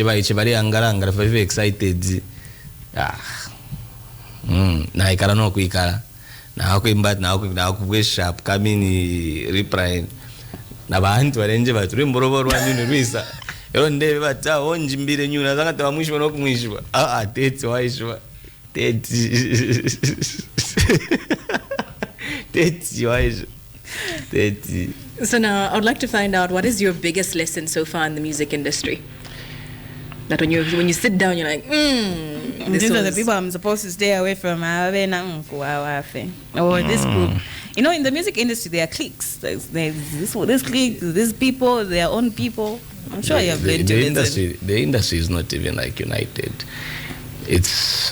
baiche bari angara very excited na ikara no kuikara na hakuimba na kubwesha upcoming reprise na bantu barenje batu remboroboro wanyu Luisa yo ndebe bata onji mbire nyuna zanga tawa mwisho no kumwisho tete waishwa tete waishwa tete. So now I would like to find out, what is your biggest lesson so far in the music industry? That when you sit down, you're like, these are the people I'm supposed to stay away from. Or this group. You know, in the music industry, there are cliques. There's this clique, these people, their own people. I'm sure you have learned to listen. The industry is not even like united. It's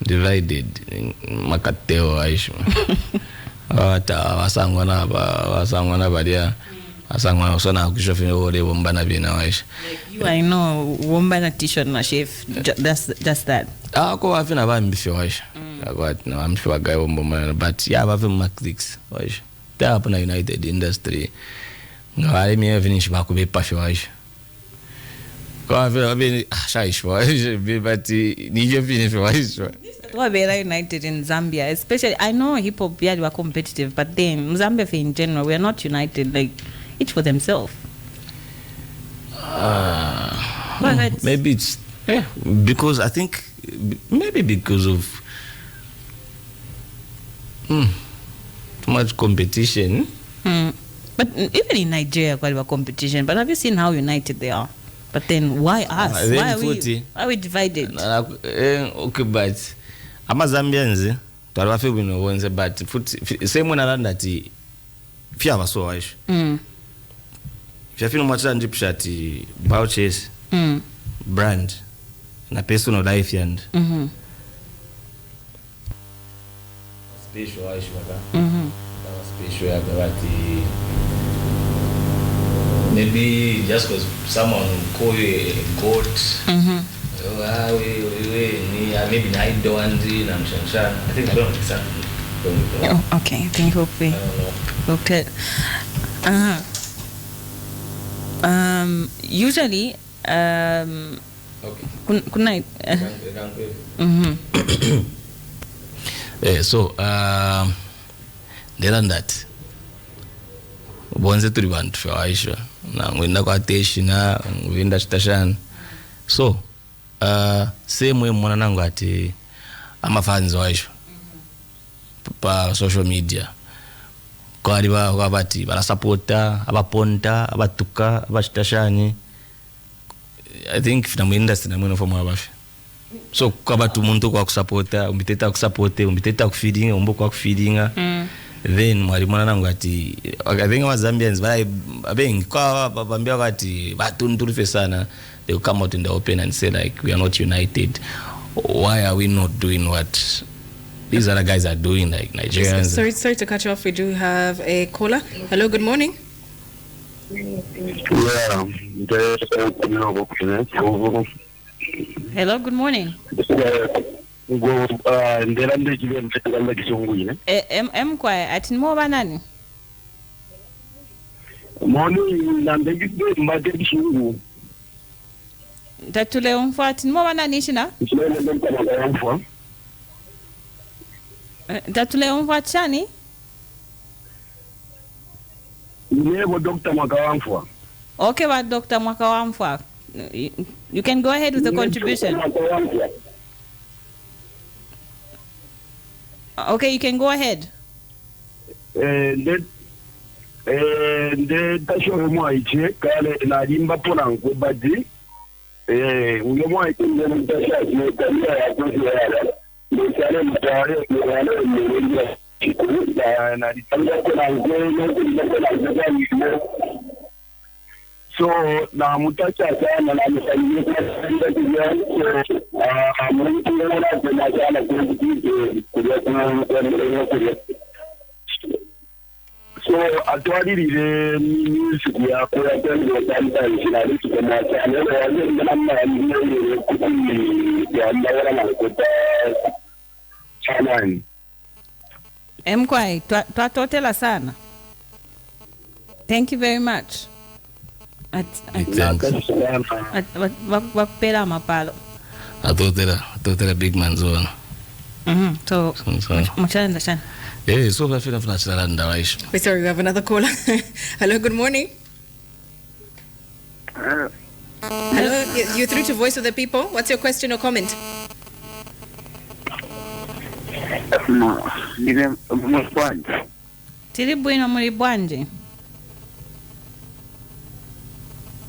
divided. Makateo aisho. Wasangwana badia. Wasangwana usona kushofini wole wombana bina waisho. You, I know, wombana t-shirt na chef. Just that. Ako wafina ba mbifyo waisho. I'm sure guy wombana, but yeah, wafina maklix waisho. They are upon a united industry. I mean, finish back with a passion. I mean, but you finish. We're very united in Zambia, especially. I know hip hop were competitive, but then Zambia in general, we are not united. Like each for themselves. Maybe it's because I think maybe because of too much competition. But even in Nigeria, quite a competition. But have you seen how united they are? But then why us? Why are we divided? Okay, but I'm a Zambians. But same when I learned that if you have a so if you feel much than deep shot, Fortrace brand, na personal life and special special maybe just because someone call you a goat, maybe I don't I think I don't understand. Okay, I think hopefully. Okay. Usually, good night. So, they done that. Bonze turi bantu Aisha. na ngwenda kwa teshina ngwenda chitashani so same mwana nangu ati amafans waisho pa social media kwali bati barasupporta abaponta abatuka abachitashani I think fina mu industry na mwino fomo abafi so kwa batu muntu kwa kusupporta umbiteta kusupporte umbiteta kufeedinga umbo kwa kufeedinga then mwali mwana nangu ati I think wa Zambians abengi kwa bambia wakati batu nturife sana they will come out in the open and say like we are not united. Why are we not doing what these other guys are doing, like Nigerians? Sorry to cut you off. We do have a caller. Hello, good morning. Hello, good morning. Kwa ati mo banani? Morning, ndandegishungu. Tatule umfati mo banani shina? Tatule umfati chani? Nebo Dr. Mwakawamfwa. Okay, what Dr. Mwakawamfwa? You can go ahead with the contribution. Okay, you can go ahead. Tasho mwaije kale na limba pona ngobadi uyo mwaije ngene tasha nekalia ya kozi ya msale mtare na litanga kuna ngene so na mutacha sana na msaidia so atwalirire music yako yatangiye kandi sinari kugema cyane yaje ndamama ya ndawara na kota chana Mkwai twatotela sana. Thank you very much. Wakupela mapalo. Atotela big man zone. So mchana ndashana. Yeah, so I feel like Wait, sorry, we have another caller. Hello, good morning. Hello, you're through to Voice of the People. What's your question or comment? Tiri bwino muri bwanje.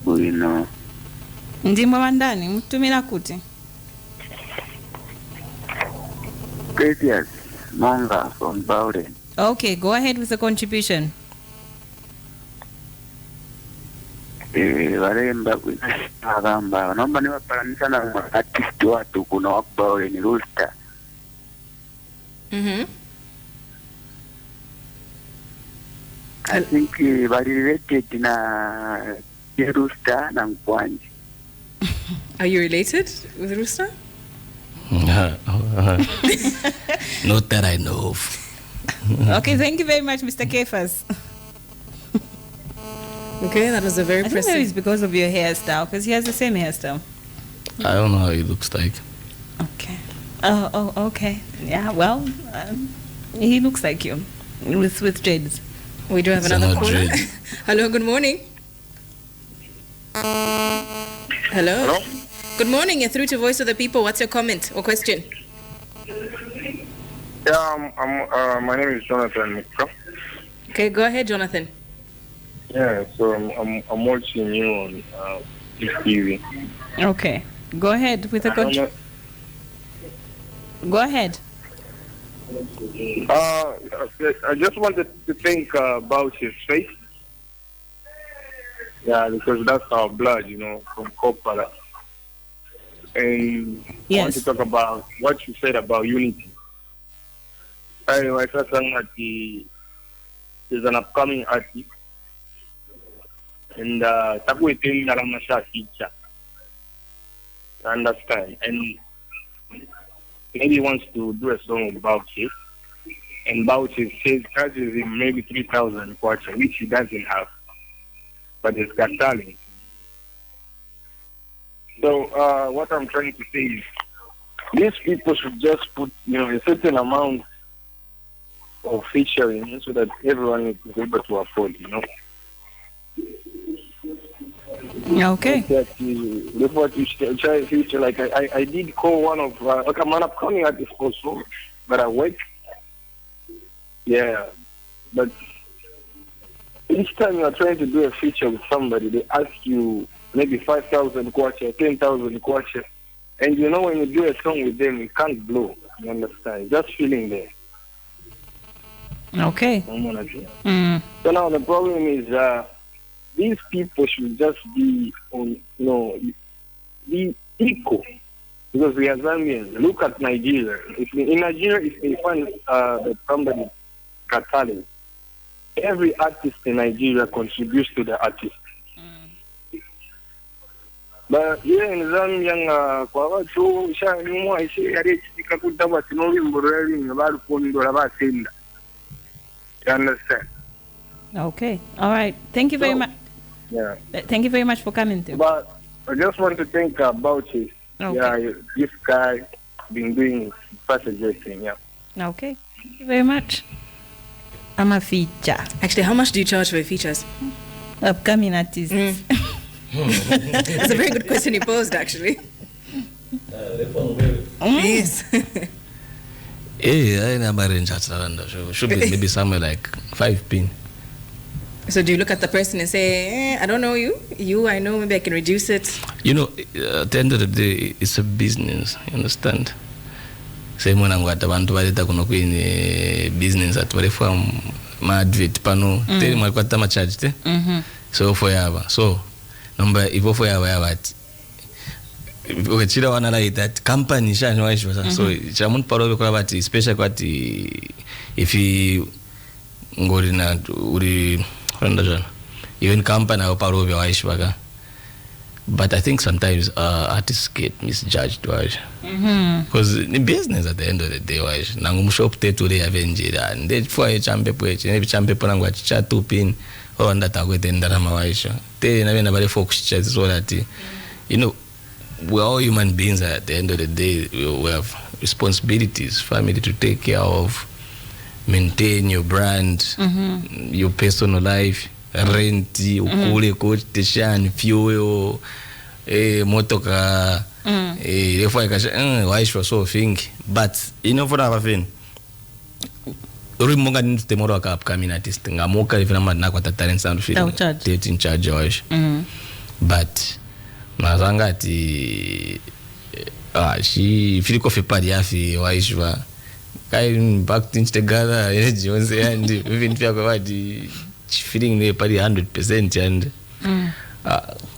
Bwino. Ndimbo bandani mtumira kuti. Gracias. Manga from Bowden. Okay, go ahead with the contribution. Varemba agamba nomba ne bapalanisa na artist watu kuna Bowden Rooster. I think very related na Rooster na Wanji. Are you related with Rooster? Not that I know of. Okay, thank you very much, Mr. Kefas. Okay, that was a very I think maybe it's because of your hairstyle, because he has the same hairstyle. I don't know how he looks like. Okay. Oh, okay. Yeah, well, he looks like you with dreads. We do have another caller. Hello, good morning. Hello. Good morning, you're through to Voice of the People. What's your comment or question? Yeah, my name is Jonathan. Okay, go ahead, Jonathan. Yeah, so I'm watching you on Dstv. Okay, go ahead with the question. Go ahead. I just wanted to think about his face. Yeah, because that's our blood, from Kopala. And I want to talk about what you said about unity. Anyway, I think that he is an upcoming artist. And Takuitin Naramasha teacher. I understand. And maybe he wants to do a song about it. And about it charges him maybe 3,000 kwacha, which he doesn't have. But he's got talent. So what I'm trying to say is these people should just put a certain amount of featuring so that everyone is able to afford, Okay. Before to try future, like I did call one of like I'm an upcoming artist also, but I work. Yeah, but each time you are trying to do a feature with somebody, they ask you maybe 5,000 kwacha, 10,000 kwacha, and you know when you do a song with them, you can't blow. You understand? Just feeling there. Okay. So now the problem is these people should just be on, be equal, because we are Zambians. Look at Nigeria. In Nigeria, if they find that somebody got talent, every artist in Nigeria contributes to the artist. But here in Zambia, kwa watu shanimwa isi yarichika kutaba tinoli mboreli ngabaru kondo labasenda. You understand? Okay. All right. Thank you very much. Yeah. Thank you very much for coming through. But I just want to think about it. Okay. Yeah, this guy been doing such a great thing. Yeah. Okay. Thank you very much. I'm a feature. Actually, how much do you charge for your features? Upcoming artists. That's a very good question you posed, actually. Yes. I never range at Saranda. Should be maybe somewhere like 5 pin. So do you look at the person and say, I don't know you, I know, maybe I can reduce it? You know, at the end of the day, it's a business, you understand? Same when I'm at abantu baleta kuno kwenye business at wale from madvit pano tell me what time charge te so for yaba so number if for yaba at okay chira wana like that company shani waisho so chamun paro kwa bati especially kwati if you ngori na uri randa even company au paro vya waisho baka. But I think sometimes artists get misjudged, right? Because in business at the end of the day, right? Nangumshop te today avenge and they for a champion page, and every champion panga chat to pin or under tagwete and drama waisha. They never nobody focus chat so that you know we're all human beings at the end of the day. We have responsibilities, family to take care of, maintain your brand, your personal life. Rent, ukule coach, teshan, fuel, motoka, therefore I can why she was so think. But you know for that thing, Rimonga into tomorrow ka upcoming artist. Ngamoka if na na kwata talent sound film. They in charge Josh. But mazanga ti she feel coffee party afi waishwa. Kai back things together energy on say and even feel about the feeling the party 100% and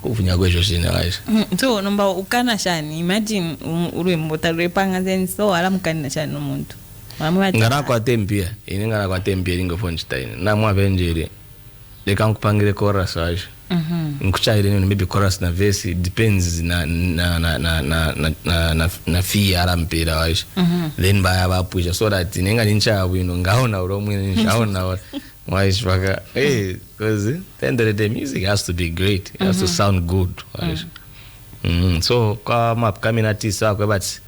kufunya kwejo sina guys. So number ukana shani imagine urwembo tarepanga then so ala mukana shani nomuntu. Ngara kwa tempia inengara kwa tempia lingo fonstein na mwa venjeri leka nkupangire chorus waje nkuchaire ni maybe chorus na verse depends na fee ala mpira waje then baya bapusha so that inenga nincha wino ngaona uromwe nishaona waje baka because at the end of the day music has to be great, it has to sound good waje so kama upcoming artist wako but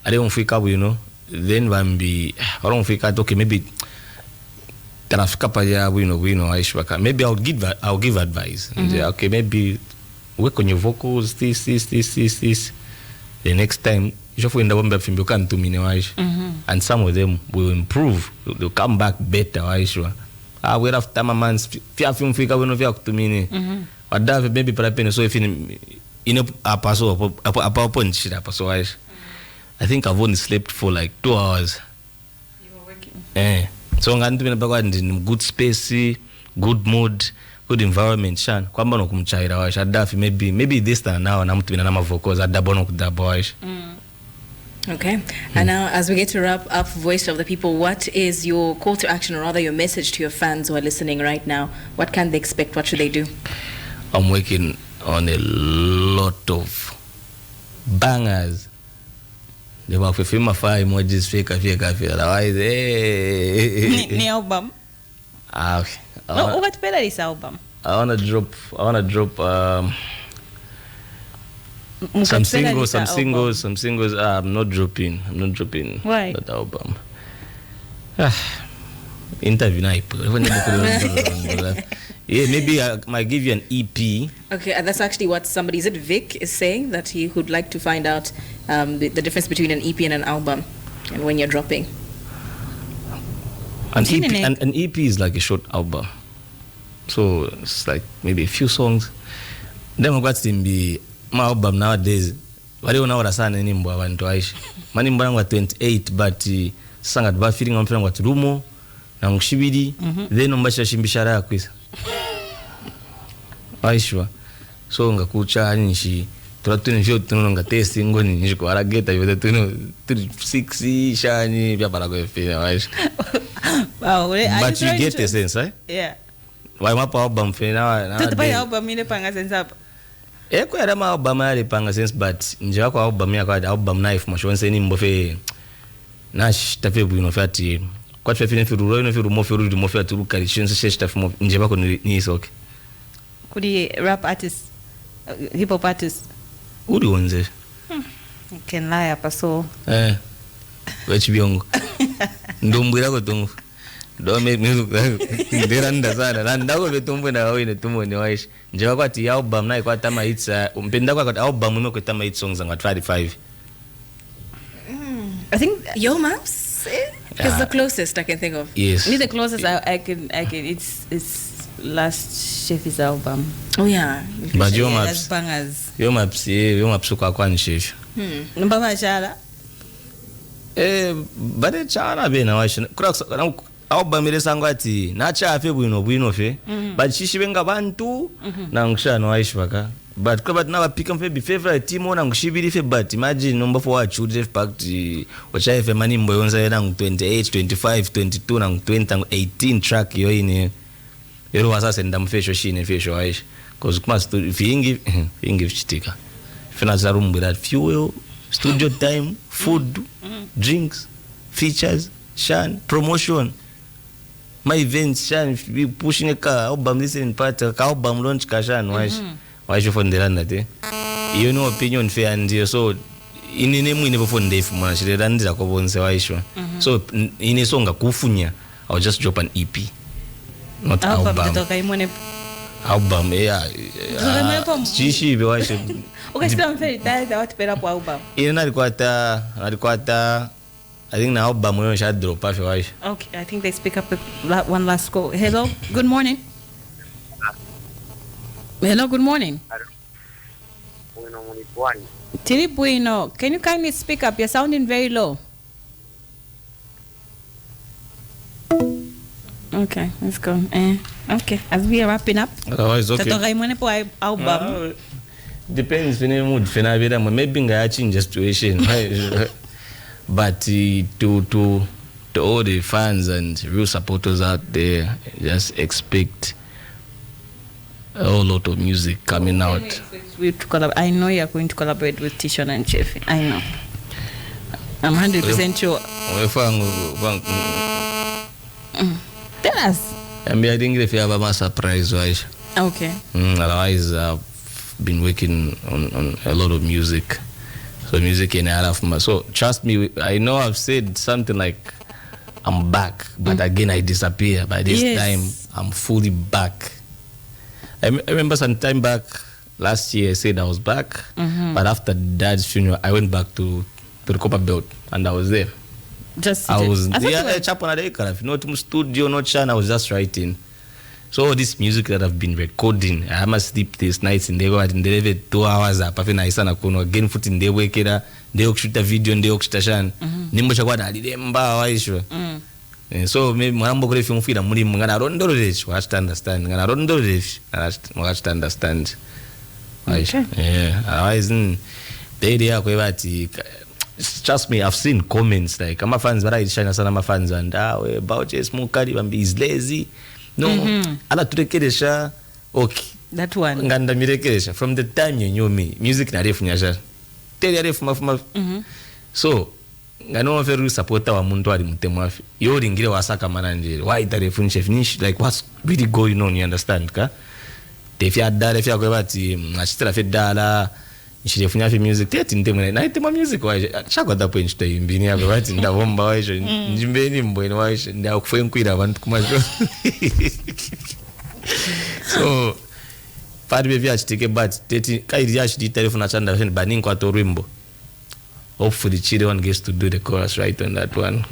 I don't fika you know then wambi I don't fika okay maybe tarafika paya wino aishwaka maybe I'll give advice and say, okay maybe work on your vocals this the next time you should find the bomba fimbo kan to mine waish and some of them will improve, they'll come back better waishwa we have time man fia film fika wino fia kutumine wadawe maybe para pene so if in a paso apa point shit apa so waish I think I've only slept for like 2 hours. You were working? So ngantu mina bakwa in good space, good mood, good environment shan kwamba nokumchaira wa shadafi maybe this time now na mtu na vocals adabono kudaboish. Okay. And now as we get to wrap up Voice of the People, what is your call to action or rather your message to your fans who are listening right now? What can they expect? What should they do? I'm working on a lot of bangers. They work for film fire emojis fake otherwise ni album okay. No, what better this album? I wanna drop some singles. I'm not dropping why that album interview na ipo Yeah, maybe I might give you an EP. Okay, and that's actually what somebody, is it Vic, is saying, that he would like to find out the difference between an EP and an album, and when you're dropping. An EP is like a short album. So it's like maybe a few songs. Then I've got to be my album nowadays. Wale unaona sana nyimbo abantu aishi. Mani mbona ngwa 28 but sanga ba feeling on ngwa turumo na ngshibidi then mbasha shimbishara yakwisa. Aishwa. So ngakucha nshi turatune vyo tunonga testing ngoni njiko arageta yote tuno 36 shani bya barago fina aishi. Wow, but you get the sense, right? Yeah. Why my album fina na. Tutupa album ile panga sense hapa. Eko ya dama album yale panga sense but nje wako album ya kwa album knife mashonse ni mbofe nash tafe buino fati kwa tafe ni firu roino firu mo firu mo fati ru kali shonse shesh tafe mo nje wako ni soke kudi rap artist hip hop artist uri onze can lie hapa so wechi biongo ndombwira ko tongo do make music ndiranda sana na ndako betumbo na wewe ne tumo ni waishi nje kwa ti album na kwa tama hits mpenda kwa album mwe kwa tama hits songs nga 25 I think Yo Maps is the closest I can think of. Yes, me the closest I can it's last Chef's album. Oh yeah, but Yo Maps kwa ni Chef mbaba chala but chala bena waishi album ile sangwati nacha afe bwino fe but shishibenga bantu na ngshano waishi baka but kwa na bapika mfe favorite team na ngshibiri fe but imagine number 4 wa chudre fact wacha fe mani mbo yonza na 28 25 22 na 20 18 track yo ine yero wasasa ndamfesho shine fesho waishi cause kuma fingi chitika fina zarumbu that fuel studio time food drinks features shan promotion my events shan be pushing a car album listening party ka album launch ka shan why you for ndelanda te you know opinion fair and so inene mwine before ndefu mwana shirera ndira ko bonse waishwa so ine songa kufunya I'll just drop an EP not album album yeah chishi be waisha okay still I'm very tired what pera po album ina alikwata I think now album we should drop off why. Okay, I think they speak up one last call. Hello, good morning. Hello, good morning. Tiri Bueno, can you kindly speak up? You're sounding very low. Okay, let's go. Okay, as we are wrapping up. Otherwise, okay. Album. Depends when you mood. Maybe I change the situation. But to all the fans and real supporters out there, just expect a whole lot of music coming out. I know you're going to collaborate with Tishon and Chef. I know. I'm 100% sure. Tell us. I think if you have a surprise, right? Okay. Otherwise, I've been working on a lot of music. So music in Arafma. So trust me, I know I've said something like I'm back, but again I disappear. By this time, I'm fully back. I remember some time back last year I said I was back, but after Dad's funeral, I went back to the Copper Belt and I was there. I was not studio, not Chanda. I was just writing. So all this music that I've been recording, I must sleep these nights in the go and deliver 2 hours up. After I sana kuno again foot in the wake it they shoot a video and they station. Nimbo chakwa na lidemba waisho. So maybe mambo kule film fida muri mngana rondo rich watch to understand. Ngana rondo rich watch to understand. Okay. Yeah. Otherwise the idea kwa bati trust me, I've seen comments like my fans bara ishana sana my fans and about just mukari bambi is lazy. No, ala turekeresha okay. That one. Nganda mirekeresha from the time you knew me, music na refu nyasha. Tell ya refu mafuma. So, ngano waferu supporta wa muntu ali mtemwafi. Yo ringire wasaka mananje. Why ita refu chef nish like what's really going on, you understand ka? Tefia dala fia kwa bati ngachitira fe dala. Nishirifunya fi music tete ntemwe na itema music waje chakwa da point to imbini ya bati ndavomba waje njimbeni mbweni waje nda kufuye nkwira abantu kumajo So pari bevi achitike but teti kairi achiti telephone Chanda and baning kwato rimbo. Hopefully Chile one gets to do the chorus right on that one.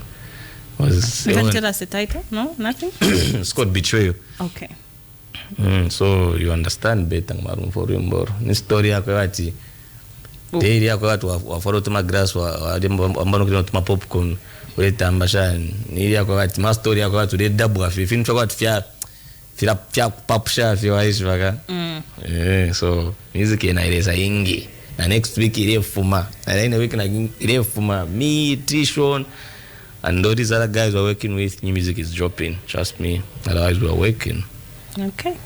You can tell us the title? No, nothing. It's called Betrayal. Okay. So you understand better marum for rimbo. Ni story yako wati. Daily yako watu wa follow to my grass wa ambano kile to my popcorn. We tambasha ni yako wati ma story yako watu de dabu afi fin for what fia papsha fia waishi vaga. So music inaeleza ingi. Na next week ile fuma. Na in a week na ile fuma me Tishon and all these other guys we're working with. New music is dropping. Trust me. Otherwise we're working. Okay.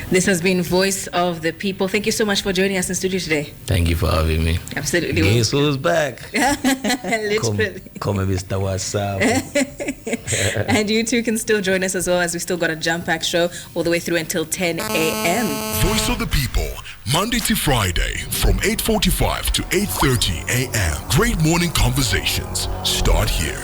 This has been Voice of the People. Thank you so much for joining us in studio today. Thank you for having me. Absolutely. Guess who's back? Literally. Come Mr. WhatsApp. And you too can still join us as well, as we still got a jam-packed show all the way through until 10 a.m. Voice of the People, Monday to Friday from 8:45 to 8:30 a.m. Great morning conversations start here.